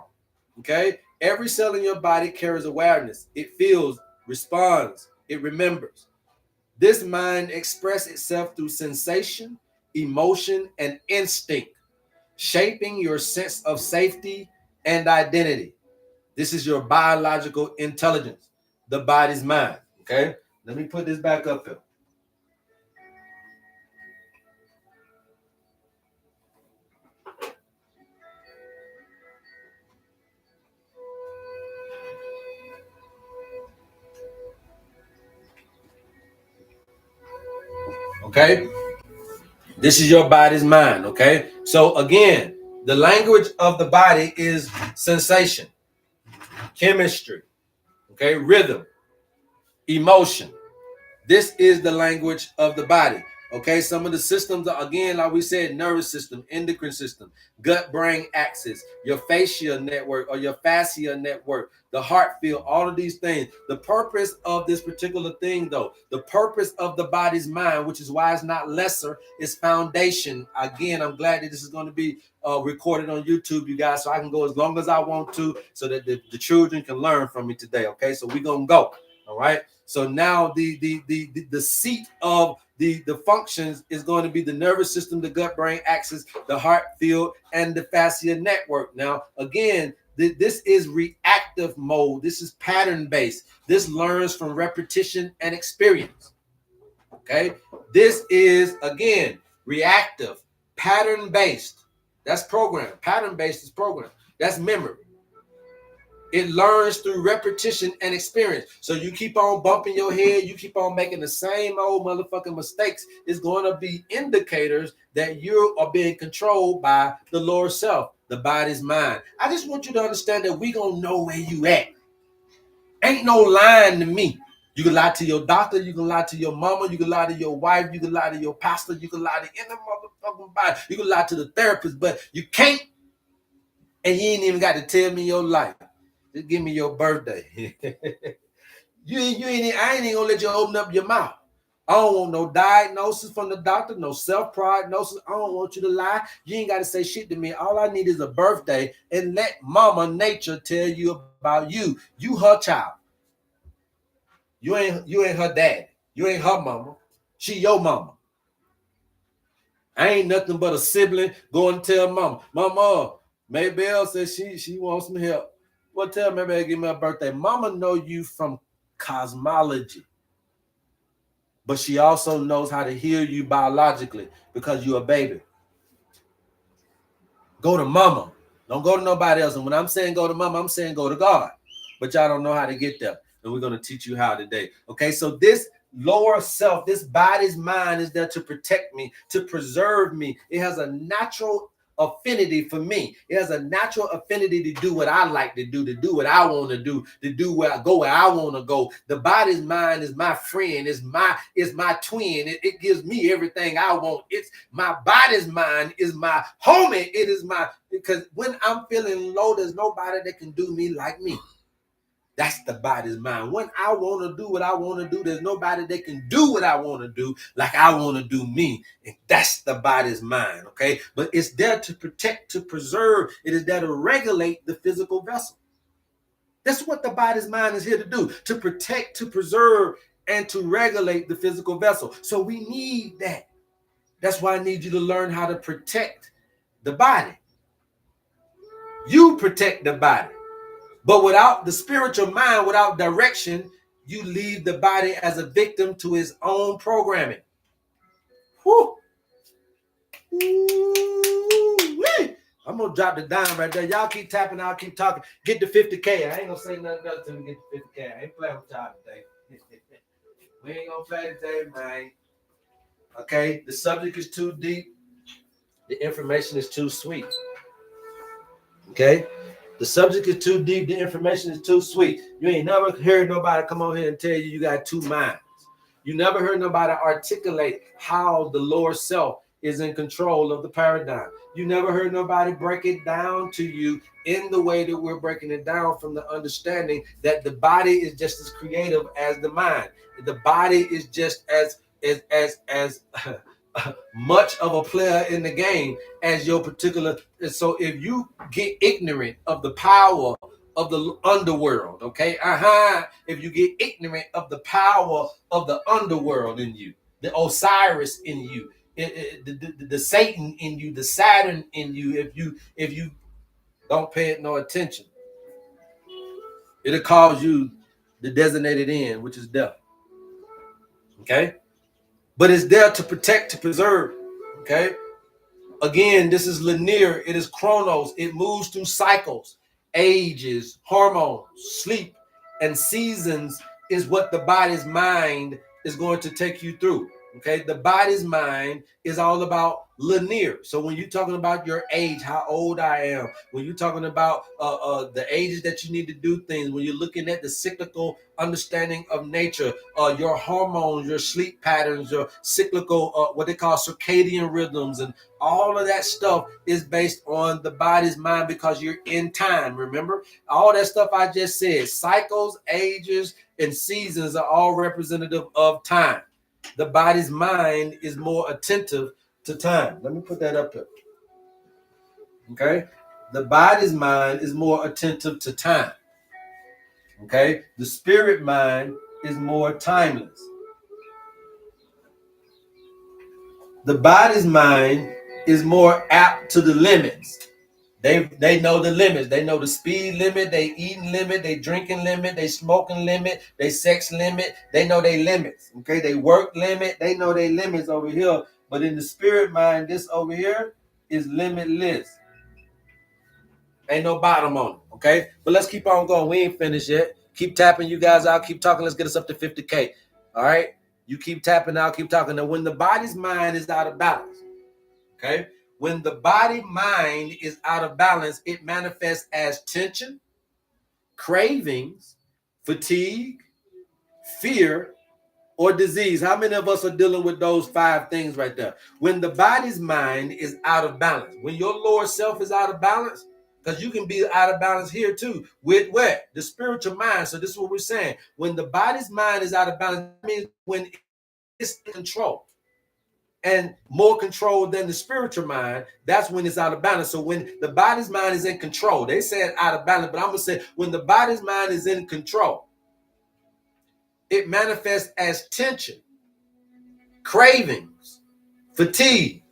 Okay, every cell in your body carries awareness. It feels, responds, it remembers. This mind expresses itself through sensation, emotion, and instinct, shaping your sense of safety and identity. This is your biological intelligence, the body's mind. Okay, let me put this back up here. Okay, this is your body's mind. Okay, so again, the language of the body is sensation, chemistry, okay, rhythm, emotion. This is the language of the body. Okay, some of the systems are, again, like we said, nervous system, endocrine system, gut brain axis, your fascia network or your fascia network, the heart field, all of these things. The purpose of this particular thing, though, the purpose of the body's mind, which is why it's not lesser, is foundation. Again, I'm glad that this is going to be recorded on YouTube, you guys, so I can go as long as I want to, so that the children can learn from me today. Okay, so we're gonna go. All right. So now the seat of the functions is going to be the nervous system, the gut brain axis, the heart field, and the fascia network. Now, again, this is reactive mode. This is pattern based. This learns from repetition and experience. Okay. This is, again, reactive, pattern based. That's program. Pattern based is program. That's memory. It learns through repetition and experience. So you keep on bumping your head, you keep on making the same old motherfucking mistakes. It's going to be indicators that you are being controlled by the lower self, the body's mind. I just want you to understand that we going to know where you at. Ain't no lying to me. You can lie to your doctor, you can lie to your mama, you can lie to your wife, you can lie to your pastor, you can lie to any motherfucking body, you can lie to the therapist, but you can't, and you ain't even got to tell me your life. Just give me your birthday. I ain't even gonna let you open up your mouth. I don't want no diagnosis from the doctor, no self-prognosis. I don't want you to lie. You ain't got to say shit to me. All I need is a birthday, and let Mama Nature tell you about you. You her child. You ain't her dad. You ain't her mama. She your mama. I ain't nothing but a sibling. Go and tell mama. Mama, Maybelle says she wants some help. Well, tell Maybelle give me a birthday. Mama know you from cosmology, but she also knows how to heal you biologically because you're a baby. Go to mama. Don't go to nobody else. And when I'm saying go to mama, I'm saying go to God. But y'all don't know how to get there. And we're going to teach you how today. Okay, so this lower self, this body's mind is there to protect me, to preserve me. It has a natural affinity for me. It has a natural affinity to do what I like to do what I want to do where I go where I want to go. The body's mind is my friend, is my twin. It gives me everything I want. It's my body's mind is my homie. It is my, because when I'm feeling low, there's nobody that can do me like me. That's the body's mind. When I want to do what I want to do, there's nobody that can do what I want to do like I want to do me. And that's the body's mind, okay? But it's there to protect, to preserve. It is there to regulate the physical vessel. That's what the body's mind is here to do, to protect, to preserve, and to regulate the physical vessel. So we need that. That's why I need you to learn how to protect the body. You protect the body. But without the spiritual mind, without direction, you leave the body as a victim to its own programming. Whew. I'm gonna drop the dime right there. Y'all keep tapping, I'll keep talking. Get to 50K. I ain't gonna say nothing else until we get to 50K. I ain't playing with y'all today. We ain't gonna play today, man. Okay, the subject is too deep. The information is too sweet. Okay, the subject is too deep. The information is too sweet. You ain't never heard nobody come on here and tell you got two minds. You never heard nobody articulate how the lower self is in control of the paradigm. You never heard nobody break it down to you in the way that we're breaking it down, from the understanding that the body is just as creative as the mind. The body is just as much of a player in the game as your particular. So if you get ignorant of the power of the underworld, okay, if you get ignorant of the power of the underworld in you, the Osiris in you, the Satan in you, the Saturn in you, if you don't pay it no attention, it'll cause you the designated end, which is death. Okay, but it's there to protect, to preserve. Okay, again, this is linear. It is chronos. It moves through cycles, ages, hormones, sleep, and seasons is what the body's mind is going to take you through. Okay, the body's mind is all about linear. So when you're talking about your age, how old I am, when you're talking about the ages that you need to do things, when you're looking at the cyclical understanding of nature, your hormones, your sleep patterns, your cyclical, what they call circadian rhythms, and all of that stuff is based on the body's mind, because you're in time. Remember, all that stuff I just said, cycles, ages, and seasons are all representative of time. The body's mind is more attentive to time. Let me put that up here. Okay? The body's mind is more attentive to time. Okay? The spirit mind is more timeless. The body's mind is more apt to the limits. They know the limits. They know the speed limit, they eating limit, they drinking limit, they smoking limit, they sex limit. They know they limits. Okay, they work limit. They know they limits over here. But in the spirit mind, this over here is limitless. Ain't no bottom on it. Okay, but let's keep on going. We ain't finished yet. Keep tapping, you guys. I'll keep talking. Let's get us up to 50K. All right, you keep tapping. I'll keep talking. Now, when the body's mind is out of balance, okay. When the body mind is out of balance, it manifests as tension, cravings, fatigue, fear, or disease. How many of us are dealing with those 5 things right there? When the body's mind is out of balance, when your lower self is out of balance, because you can be out of balance here too, with what? The spiritual mind. So this is what we're saying. When the body's mind is out of balance, that means when it's in control, and more control than the spiritual mind, that's when it's out of balance. So when the body's mind is in control, they said out of balance, but I'm gonna say when the body's mind is in control, it manifests as tension, cravings, fatigue,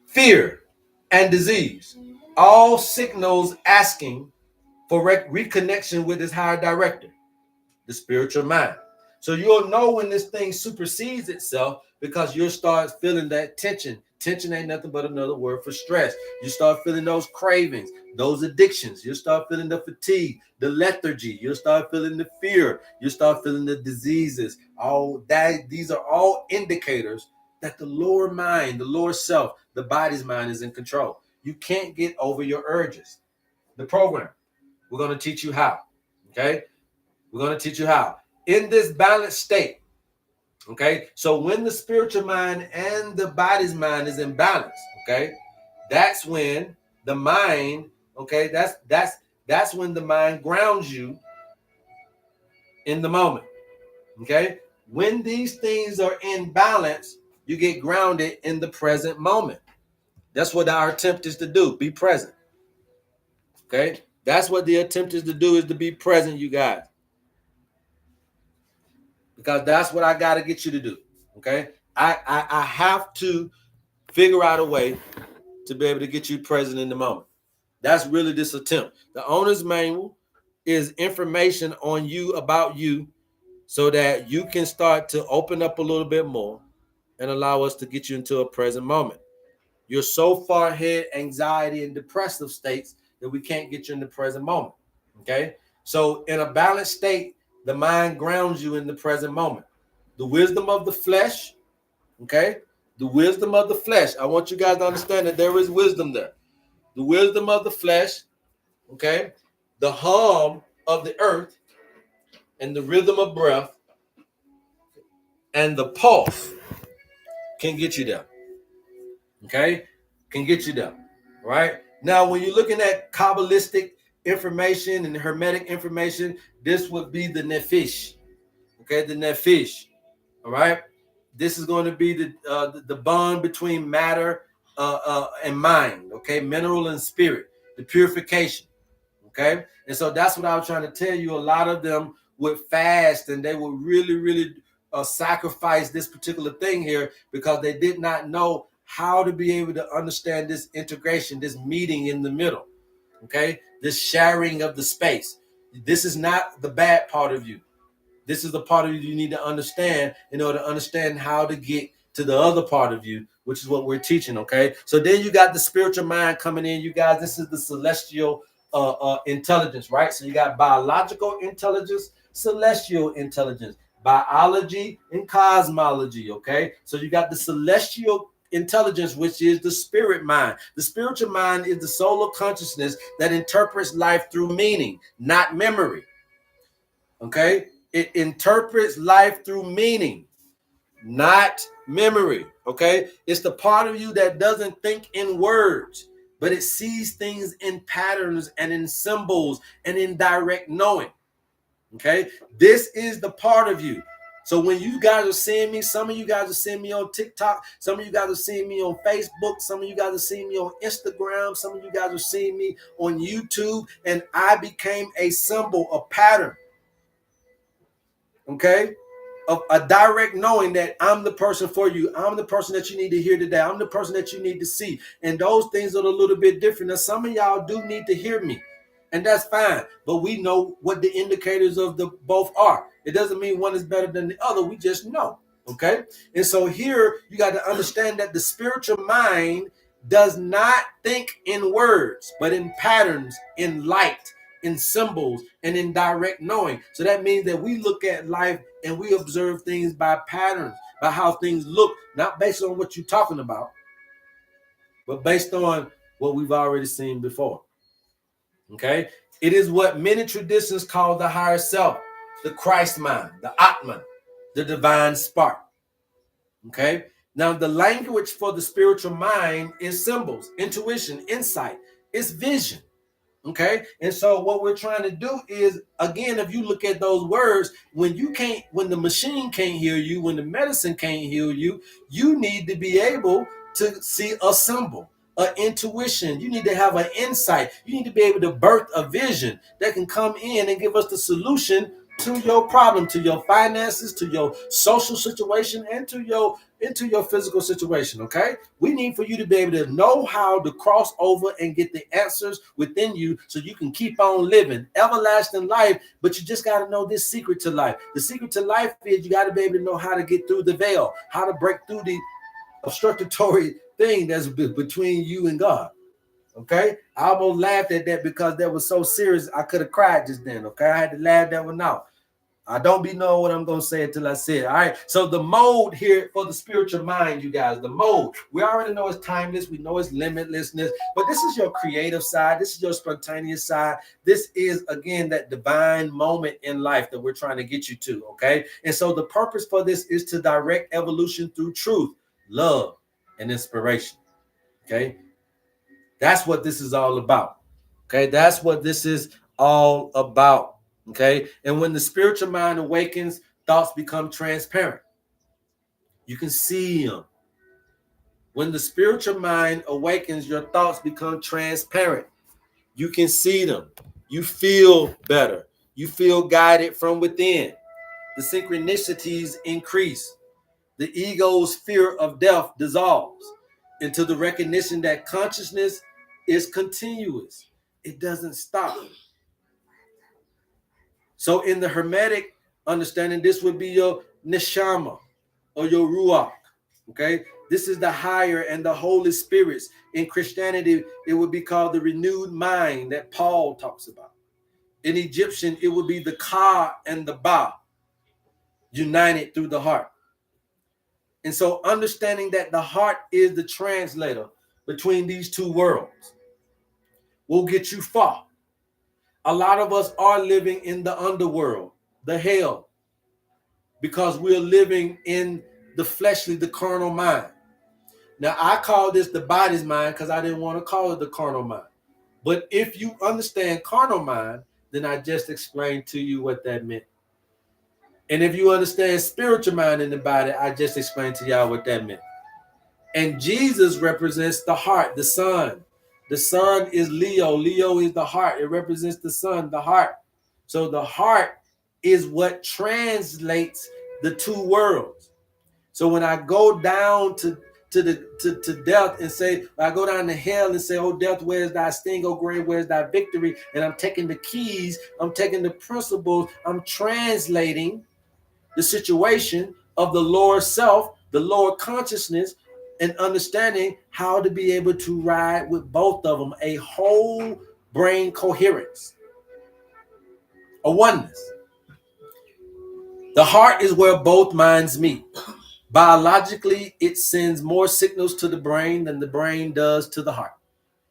fear, and disease. All signals asking for reconnection with his higher director, the spiritual mind. So you'll know when this thing supersedes itself, because you'll start feeling that tension. Tension ain't nothing but another word for stress. You start feeling those cravings, those addictions. You'll start feeling the fatigue, the lethargy. You'll start feeling the fear. You'll start feeling the diseases. All that, these are all indicators that the lower mind, the lower self, the body's mind is in control. You can't get over your urges. The program, we're going to teach you how. Okay? We're going to teach you how. In this balanced state, okay? So when the spiritual mind and the body's mind is in balance, okay? That's when the mind, okay? That's when the mind grounds you in the moment, okay? When these things are in balance, you get grounded in the present moment. That's what our attempt is to do, be present, okay? That's what the attempt is to do, is to be present, you guys. Because that's what I got to get you to do. Okay. I have to figure out a way to be able to get you present in the moment. That's really this attempt. The owner's manual is information on you, about you, so that you can start to open up a little bit more and allow us to get you into a present moment. You're so far ahead, anxiety and depressive states, that we can't get you in the present moment. Okay? So in a balanced state, the mind grounds you in the present moment. The wisdom of the flesh, okay? The wisdom of the flesh. I want you guys to understand that there is wisdom there. The wisdom of the flesh, okay? The hum of the earth and the rhythm of breath and the pulse can get you there. Okay? Can get you there. Right? Now, when you're looking at Kabbalistic information and Hermetic information, this would be the Nephish. Okay, the Nephish. All right? This is going to be the bond between matter and mind. Okay? Mineral and spirit. The purification. Okay? And so that's what I was trying to tell you. A lot of them would fast and they would really, really sacrifice this particular thing here because they did not know how to be able to understand this integration, this meeting in the middle. Okay? This sharing of the space. This is not the bad part of you. This is the part of you need to understand in order to understand how to get to the other part of you, which is what we're teaching, okay? So then you got the spiritual mind coming in. You guys, this is the celestial intelligence, right? So you got biological intelligence, celestial intelligence, biology and cosmology, okay? So you got the celestial intelligence, which is the spirit mind. The spiritual mind is the solar consciousness that interprets life through meaning, not memory, okay? It interprets life through meaning, not memory, okay? It's the part of you that doesn't think in words, but it sees things in patterns and in symbols and in direct knowing, okay? This is the part of you. So when you guys are seeing me, some of you guys are seeing me on TikTok, some of you guys are seeing me on Facebook, some of you guys are seeing me on Instagram, some of you guys are seeing me on YouTube, and I became a symbol, a pattern. Okay, of a direct knowing that I'm the person for you. I'm the person that you need to hear today. I'm the person that you need to see. And those things are a little bit different. Now, some of y'all do need to hear me, and that's fine. But we know what the indicators of the both are. It doesn't mean one is better than the other. We just know. Okay, and so here you got to understand that the spiritual mind does not think in words, but in patterns, in light, in symbols, and in direct knowing. So that means that we look at life and we observe things by patterns, by how things look, not based on what you're talking about, but based on what we've already seen before. Okay? It is what many traditions call the higher self, the Christ mind, the Atman, the divine spark. Okay? Now, the language for the spiritual mind is symbols, intuition, insight, it's vision. Okay, and so what we're trying to do is, again, if you look at those words, when the machine can't heal you, when the medicine can't heal you, you need to be able to see a symbol, an intuition. You need to have an insight. You need to be able to birth a vision that can come in and give us the solution to your problem, to your finances, to your social situation, and to your physical situation. Okay, we need for you to be able to know how to cross over and get the answers within you so you can keep on living everlasting life. But you just got to know this secret to life. The secret to life is you got to be able to know how to get through the veil, how to break through the obstructory thing that's between you and God. Okay, I almost laughed at that because that was so serious. I could have cried just then. Okay, I had to laugh that one out. I don't be knowing what I'm going to say until I say it. All right. So the mode here for the spiritual mind, you guys, the mode, we already know it's timeless. We know it's limitlessness, but this is your creative side. This is your spontaneous side. This is, again, that divine moment in life that we're trying to get you to. Okay. And so the purpose for this is to direct evolution through truth, love, and inspiration. Okay. That's what this is all about. Okay. That's what this is all about. Okay. And when the spiritual mind awakens, thoughts become transparent. You can see them. When the spiritual mind awakens, your thoughts become transparent. You can see them. You feel better. You feel guided from within. The synchronicities increase. The ego's fear of death dissolves. into the recognition that consciousness is continuous. It doesn't stop. So in the Hermetic understanding, this would be your neshama or your ruach. Okay, this is the higher and the Holy Spirits. In Christianity, it would be called the renewed mind that Paul talks about. In Egyptian, it would be the Ka and the Ba, united through the heart. And so understanding that the heart is the translator between these two worlds will get you far. A lot of us are living in the underworld, the hell, because we're living in the fleshly, the carnal mind. Now, I call this the body's mind because I didn't want to call it the carnal mind. But if you understand carnal mind, then I just explained to you what that meant. And if you understand spiritual mind in the body, I just explained to y'all what that meant. And Jesus represents the heart, the sun. The sun is Leo. Leo is the heart. It represents the sun, the heart. So the heart is what translates the two worlds. So when I go down to death and say, I go down to hell and say, oh, death, where's thy sting? Oh, grave, where's thy victory? And I'm taking the keys, I'm taking the principles, I'm translating the situation of the lower self, the lower consciousness, and understanding how to be able to ride with both of them, a whole brain coherence, a oneness. The heart is where both minds meet. Biologically, it sends more signals to the brain than the brain does to the heart,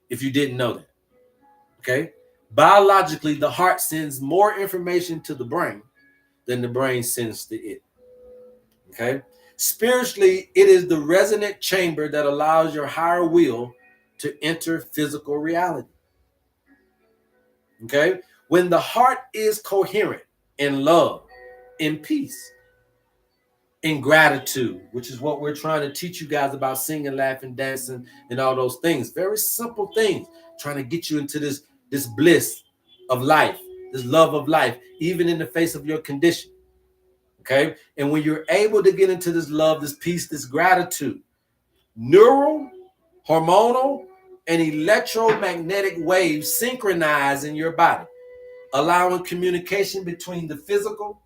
if you didn't know that. Okay? Biologically, the heart sends more information to the brain than the brain sends to it. Okay? Spiritually, it is the resonant chamber that allows your higher will to enter physical reality. Okay? When the heart is coherent in love, in peace, in gratitude, which is what we're trying to teach you guys about singing, laughing, dancing, and all those things. Very simple things, trying to get you into this bliss of life, this love of life, even in the face of your condition. Okay? And when you're able to get into this love, this peace, this gratitude, neural, hormonal, and electromagnetic waves synchronize in your body, allowing communication between the physical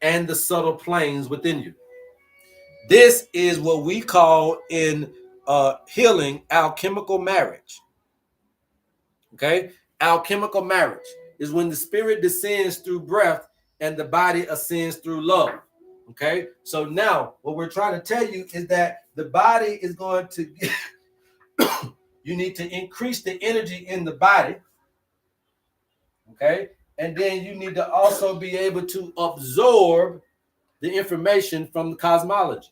and the subtle planes within you. This is what we call in healing alchemical marriage. Okay? Alchemical marriage is when the spirit descends through breath and the body ascends through love. Okay? So now what we're trying to tell you is that the body is going to you need to increase the energy in the body. Okay? And then you need to also be able to absorb the information from the cosmology.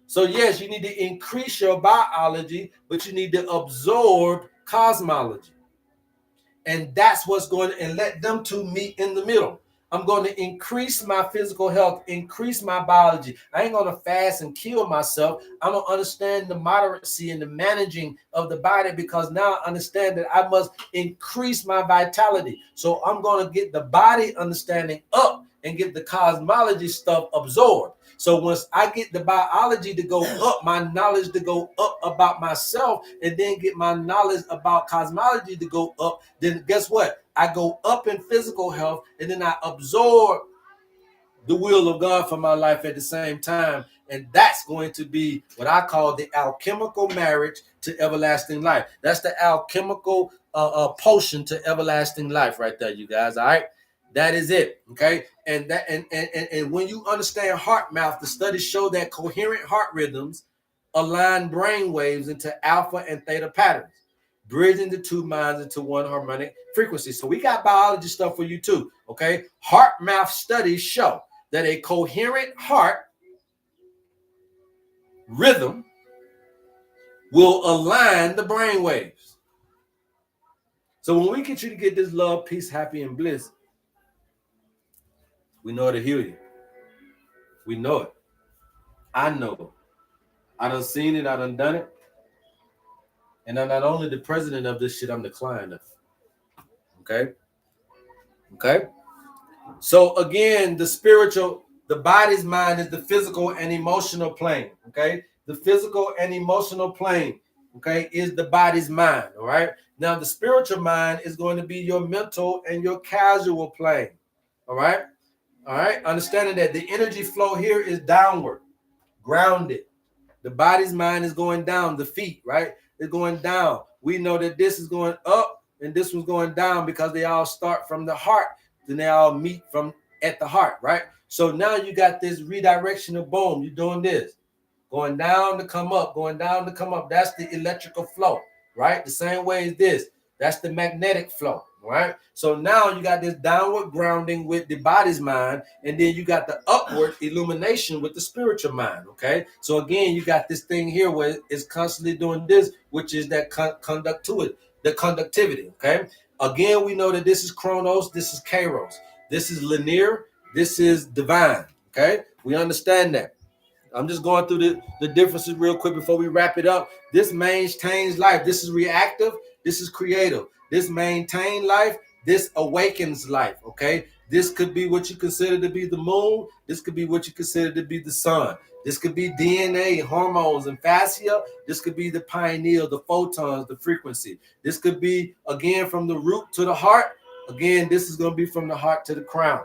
So yes, you need to increase your biology, but you need to absorb cosmology. And that's what's going to, and let them two meet in the middle. I'm going to increase my physical health, increase my biology. I ain't going to fast and kill myself. I'm going to understand the moderacy and the managing of the body, because now I understand that I must increase my vitality. So I'm going to get the body understanding up and get the cosmology stuff absorbed. So once I get the biology to go up, my knowledge to go up about myself, and then get my knowledge about cosmology to go up, then guess what? I go up in physical health, and then I absorb the will of God for my life at the same time. And that's going to be what I call the alchemical marriage to everlasting life. That's the alchemical potion to everlasting life right there, you guys. All right. That is it. Okay. And that and when you understand heart mouth, the studies show that coherent heart rhythms align brain waves into alpha and theta patterns, bridging the two minds into one harmonic frequency. So we got biology stuff for you too. Okay. Heart mouth studies show that a coherent heart rhythm will align the brain waves. So when we get you to get this love, peace, happy, and bliss, we know how to heal you. We know it. I know it. I done seen it. I done it. And I'm not only the president of this shit, I'm the client of it. Okay? Okay? So again, the spiritual, the body's mind is the physical and emotional plane. Okay? the physical and emotional plane, okay, is the body's mind. All right. Now, the spiritual mind is going to be your mental and your casual plane. All right. All right. Understanding that the energy flow here is downward, grounded. The body's mind is going down. The feet, right? It's going down. We know that this is going up and this one's going down because they all start from the heart. Then they all meet from at the heart, right? So now you got this redirection of boom. You're doing this. Going down to come up, going down to come up. That's the electrical flow, right? The same way as this. That's the magnetic flow, right? So now you got this downward grounding with the body's mind, and then you got the upward illumination with the spiritual mind, okay? So again, you got this thing here where it's constantly doing this, which is that the conductivity, okay? Again, we know that this is chronos, this is kairos, this is linear, this is divine, okay? We understand that. I'm just going through the differences real quick before we wrap it up. This maintains life. This is reactive. This is creative. This maintains life. This awakens life. Okay. This could be what you consider to be the moon. This could be what you consider to be the sun. This could be DNA, hormones, and fascia. This could be the pineal, the photons, the frequency. This could be, again, from the root to the heart. Again, this is going to be from the heart to the crown.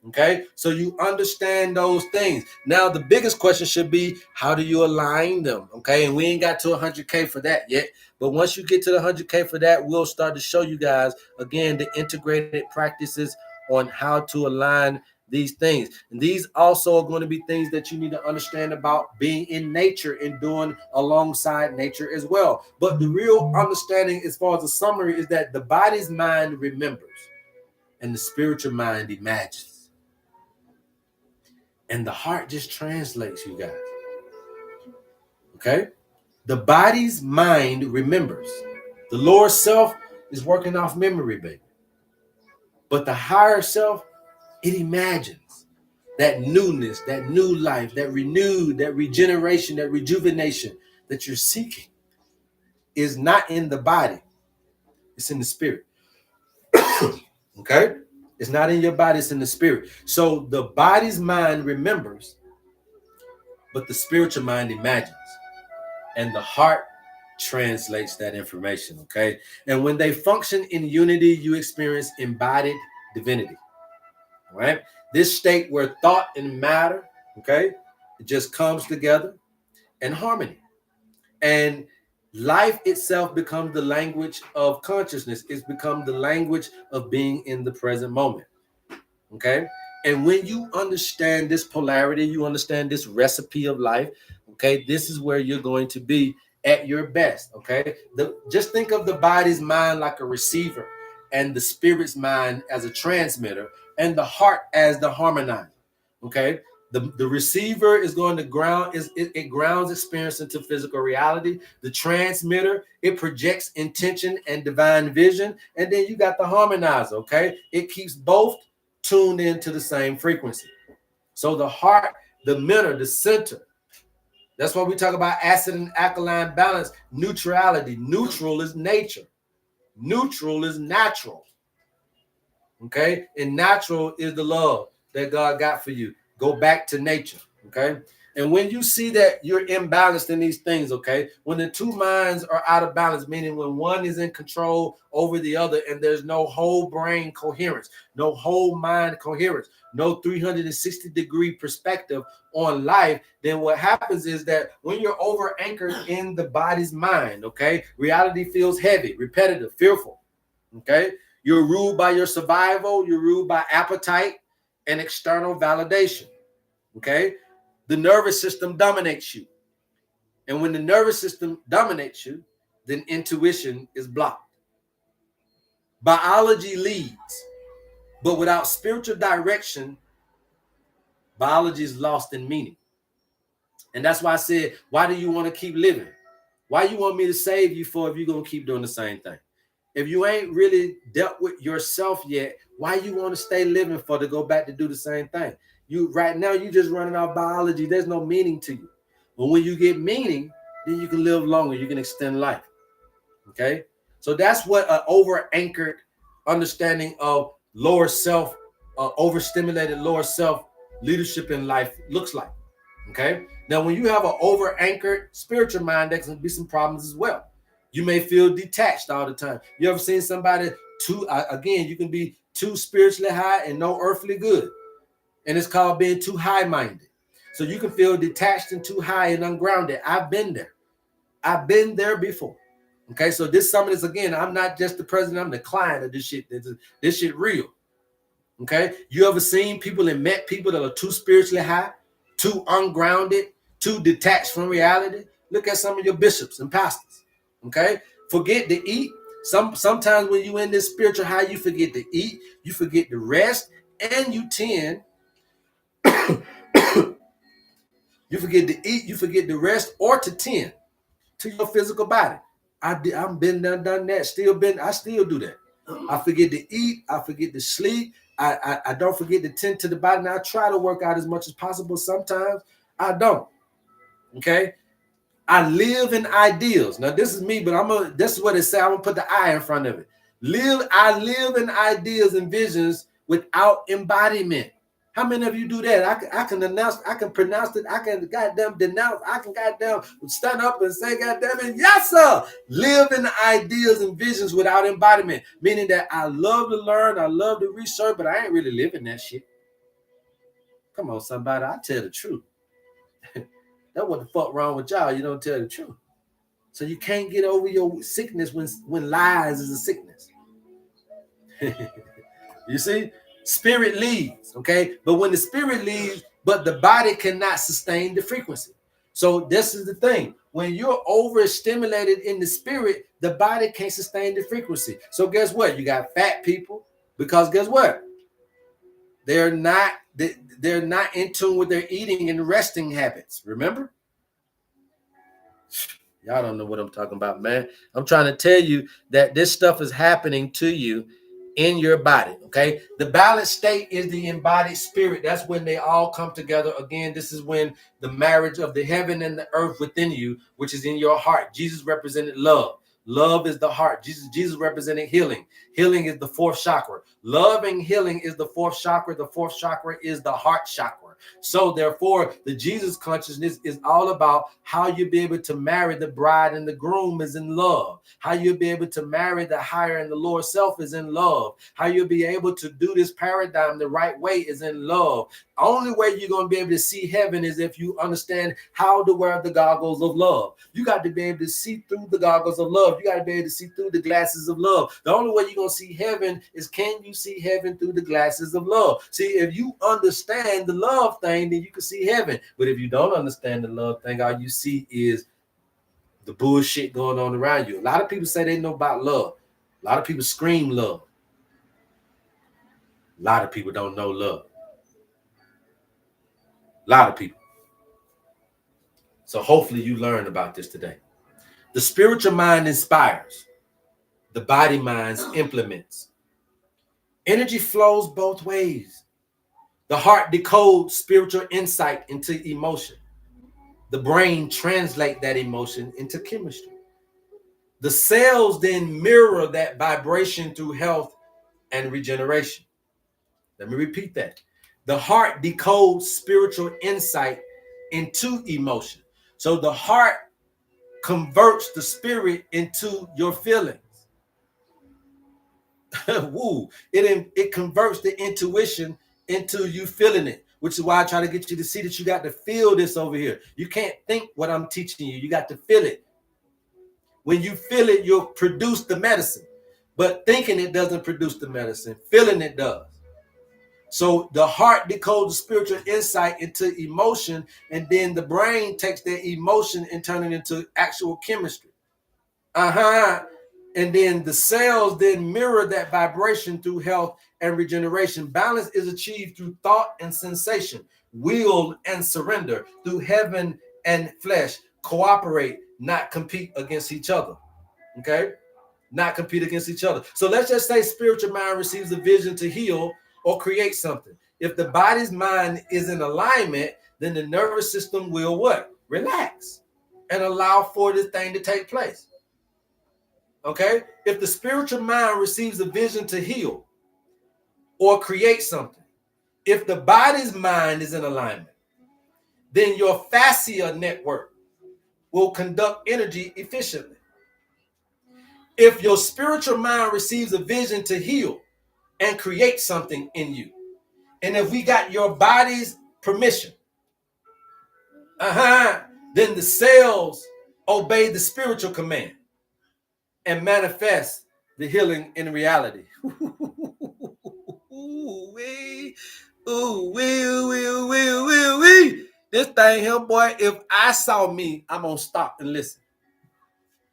Okay, so you understand those things. Now, the biggest question should be, how do you align them? Okay, and we ain't got to 100K for that yet. But once you get to the 100K for that, we'll start to show you guys, again, the integrated practices on how to align these things. And these also are going to be things that you need to understand about being in nature and doing alongside nature as well. But the real understanding, as far as the summary, is that the body's mind remembers and the spiritual mind imagines. And the heart just translates, you guys. Okay? The body's mind remembers. The lower self is working off memory, baby. But the higher self, it imagines that newness, that new life, that renewed, that regeneration, that rejuvenation that you're seeking is not in the body. It's in the spirit. Okay? It's not in your body, it's in the spirit. So the body's mind remembers, but the spiritual mind imagines. And the heart translates that information, okay? And when they function in unity, you experience embodied divinity, right? This state where thought and matter, okay, it just comes together in harmony. And life itself becomes the language of consciousness. It's become the language of being in the present moment. Okay. And when you understand this polarity, you understand this recipe of life. Okay. This is where you're going to be at your best. Okay. Just think of the body's mind like a receiver, and the spirit's mind as a transmitter, and the heart as the harmonizer. Okay. The receiver is going to ground, it grounds experience into physical reality. The transmitter, it projects intention and divine vision. And then you got the harmonizer, okay? It keeps both tuned into the same frequency. So the heart, the middle, the center. That's why we talk about acid and alkaline balance, neutrality. Neutral is nature. Neutral is natural. Okay? And natural is the love that God got for you. Go back to nature, okay? And when you see that you're imbalanced in these things, okay, when the two minds are out of balance, meaning when one is in control over the other and there's no whole brain coherence, no whole mind coherence, no 360-degree perspective on life, then what happens is that when you're over anchored in the body's mind, okay, reality feels heavy, repetitive, fearful, okay? You're ruled by your survival, you're ruled by appetite and external validation, okay? The nervous system dominates you. And when the nervous system dominates you, then intuition is blocked. Biology leads, but without spiritual direction, biology is lost in meaning. And that's why I said, why do you want to keep living? Why you want me to save you for if you're going to keep doing the same thing? If you ain't really dealt with yourself yet, why you want to stay living for to go back to do the same thing? You right now, you just running off biology. There's no meaning to you. But when you get meaning, then you can live longer. You can extend life. Okay? So that's what an over-anchored understanding of lower self, overstimulated lower self leadership in life looks like. Okay? Now, when you have an over-anchored spiritual mind, there can be some problems as well. You may feel detached all the time. You ever seen somebody again, you can be too spiritually high and no earthly good. And it's called being too high-minded. So you can feel detached and too high and ungrounded. I've been there. I've been there before. Okay, so this some of this, again, I'm not just the president, I'm the client of this shit. This shit real. Okay, you ever seen people and met people that are too spiritually high, too ungrounded, too detached from reality? Look at some of your bishops and pastors. Okay, forget to eat. Sometimes when you in this spiritual high, you forget to eat, you forget to rest, and you tend you forget to eat, you forget to rest, or to tend to your physical body. I've been done that. I still do that. I forget to eat. I forget to sleep. I don't forget to tend to the body. Now I try to work out as much as possible. Sometimes I don't. Okay. I live in ideals. Now this is me, but this is what it says. I'm gonna put the I in front of it. I live in ideas and visions without embodiment. How many of you do that? I can announce, I can pronounce it, I can goddamn denounce, I can goddamn stand up and say goddamn it, yes sir. Live in ideas and visions without embodiment, meaning that I love to learn, I love to research, but I ain't really living that shit. Come on, somebody, I tell the truth. That's what the fuck wrong with y'all. You don't tell the truth. So you can't get over your sickness when lies is a sickness. You see? Spirit leaves, okay? But when the spirit leaves, but the body cannot sustain the frequency. So this is the thing. When you're overstimulated in the spirit, the body can't sustain the frequency. So guess what? You got fat people, because guess what? They're not in tune with their eating and resting habits. Remember? Y'all don't know what I'm talking about, man. I'm trying to tell you that this stuff is happening to you in your body, okay? The balanced state is the embodied spirit. That's when they all come together. Again, this is when the marriage of the heaven and the earth within you, which is in your heart. Jesus represented love. Love is the heart. Jesus represented healing. Healing is the fourth chakra. Love and healing is the fourth chakra. The fourth chakra is the heart chakra. So therefore, the Jesus consciousness is all about how you be able to marry the bride and the groom is in love. How you'll be able to marry the higher and the lower self is in love. How you'll be able to do this paradigm the right way is in love. Only way you're going to be able to see heaven is if you understand how to wear the goggles of love. You got to be able to see through the goggles of love. You got to be able to see through the glasses of love. The only way you're going to see heaven is, can you see heaven through the glasses of love? See, if you understand the love thing, then you can see heaven. But if you don't understand the love thing, all you see is the bullshit going on around you. A lot of people say they know about love. A lot of people scream love. A lot of people don't know love. A lot of people. So hopefully you learn about this today. The spiritual mind inspires. The body mind implements. Energy flows both ways. The heart decodes spiritual insight into emotion. The brain translates that emotion into chemistry. The cells then mirror that vibration through health and regeneration. Let me repeat that. The heart decodes spiritual insight into emotion. So the heart converts the spirit into your feelings. Woo. It converts the intuition into you feeling it, which is why I try to get you to see that you got to feel this over here. You can't think what I'm teaching you. You got to feel it. When you feel it, you'll produce the medicine. But thinking it doesn't produce the medicine. Feeling it does. So the heart decodes the spiritual insight into emotion, and then the brain takes that emotion and turns it into actual chemistry. And then the cells then mirror that vibration through health and regeneration. Balance is achieved through thought and sensation, will and surrender, through heaven and flesh. Cooperate, not compete against each other. Okay? Not compete against each other. So let's just say spiritual mind receives a vision to heal or create something. If the body's mind is in alignment, then the nervous system will what? Relax and allow for this thing to take place. Okay? If the spiritual mind receives a vision to heal or create something, if the body's mind is in alignment, then your fascia network will conduct energy efficiently. If your spiritual mind receives a vision to heal and create something in you, and if we got your body's permission, then the cells obey the spiritual command and manifest the healing in reality. This thing here, boy, if I saw me, I'm going to stop and listen.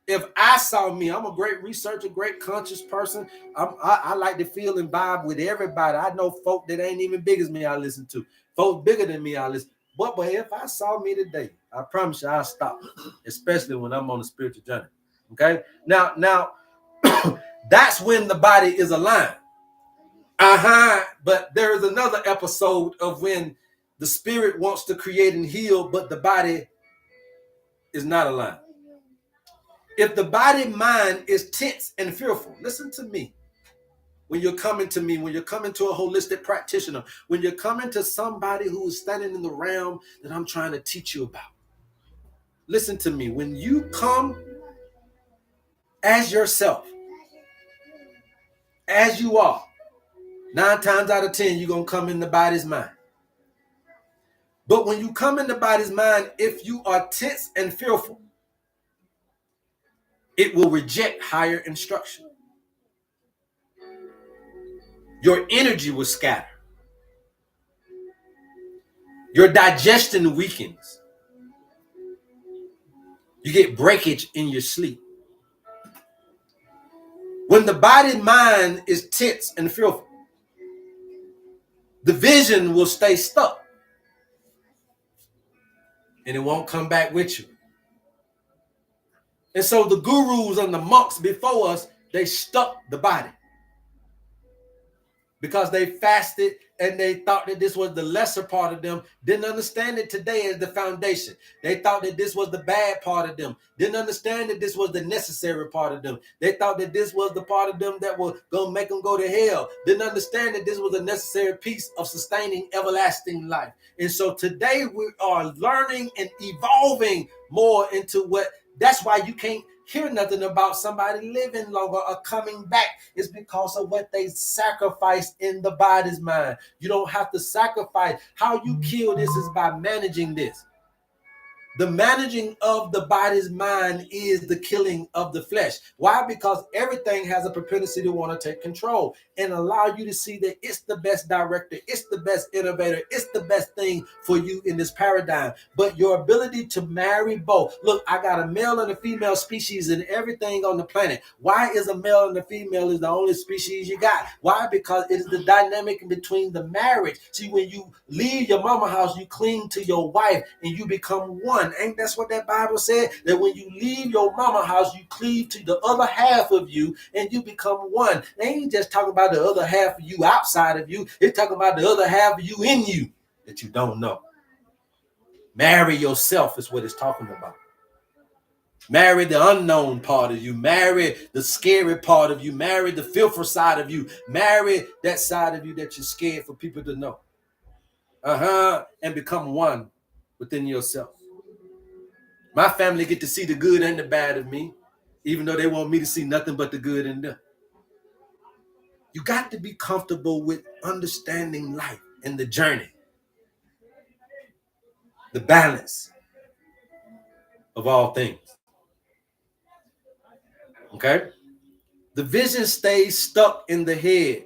If I saw me, I'm a great researcher, great conscious person. I like to feel and vibe with everybody. I know folk that ain't even big as me I listen to. Folk bigger than me I listen. But if I saw me today, I promise you I'll stop, especially when I'm on a spiritual journey. Okay? Now, that's when the body is aligned. But there is another episode of when the spirit wants to create and heal, but the body is not aligned. If the body mind is tense and fearful, listen to me. When you're coming to me, when you're coming to a holistic practitioner, when you're coming to somebody who is standing in the realm that I'm trying to teach you about, listen to me. When you come as yourself, as you are, 9 times out of 10, you're going to come in the body's mind. But when you come in the body's mind, if you are tense and fearful, it will reject higher instruction. Your energy will scatter. Your digestion weakens. You get breakage in your sleep. When the body mind is tense and fearful, the vision will stay stuck. And it won't come back with you. And so the gurus and the monks before us, they stuck the body. Because they fasted and they thought that this was the lesser part of them. Didn't understand it today as the foundation. They thought that this was the bad part of them. Didn't understand that this was the necessary part of them. They thought that this was the part of them that was going to make them go to hell. Didn't understand that this was a necessary piece of sustaining everlasting life. And so today we are learning and evolving more into what, that's why you can't hear nothing about somebody living longer or coming back. It's because of what they sacrificed in the body's mind. You don't have to sacrifice. How you kill this is by managing this. The managing of the body's mind is the killing of the flesh. Why? Because everything has a propensity to want to take control and allow you to see that it's the best director, it's the best innovator, it's the best thing for you in this paradigm. But your ability to marry both. Look, I got a male and a female species in everything on the planet. Why is a male and a female is the only species you got? Why? Because it is the dynamic between the marriage. See, when you leave your mama house, you cling to your wife and you become one. Ain't that's what that Bible said? That when you leave your mama house, you cleave to the other half of you and you become one. They ain't just talking about the other half of you outside of you. They're talking about the other half of you in you that you don't know. Marry yourself is what it's talking about. Marry the unknown part of you. Marry the scary part of you. Marry the fearful side of you. Marry that side of you that you're scared for people to know. And become one within yourself. My family get to see the good and the bad of me, even though they want me to see nothing but the good in them. You got to be comfortable with understanding life and the journey, the balance of all things. Okay? The vision stays stuck in the head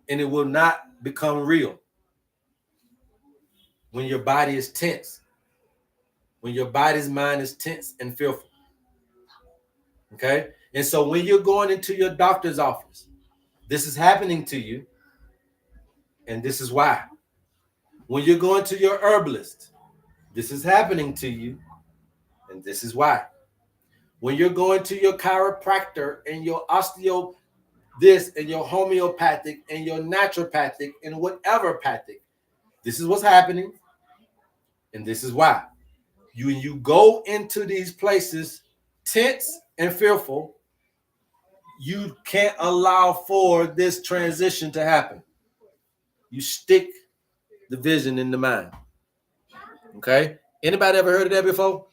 and it will not become real when your body is tense, when your body's mind is tense and fearful. Okay? And so when you're going into your doctor's office, this is happening to you, and this is why. When you're going to your herbalist, this is happening to you, and this is why. When you're going to your chiropractor and your osteo this and your homeopathic and your naturopathic and whatever pathic, this is what's happening, and this is why. When you go into these places tense and fearful, you can't allow for this transition to happen. You stick the vision in the mind. Okay. Anybody ever heard of that before?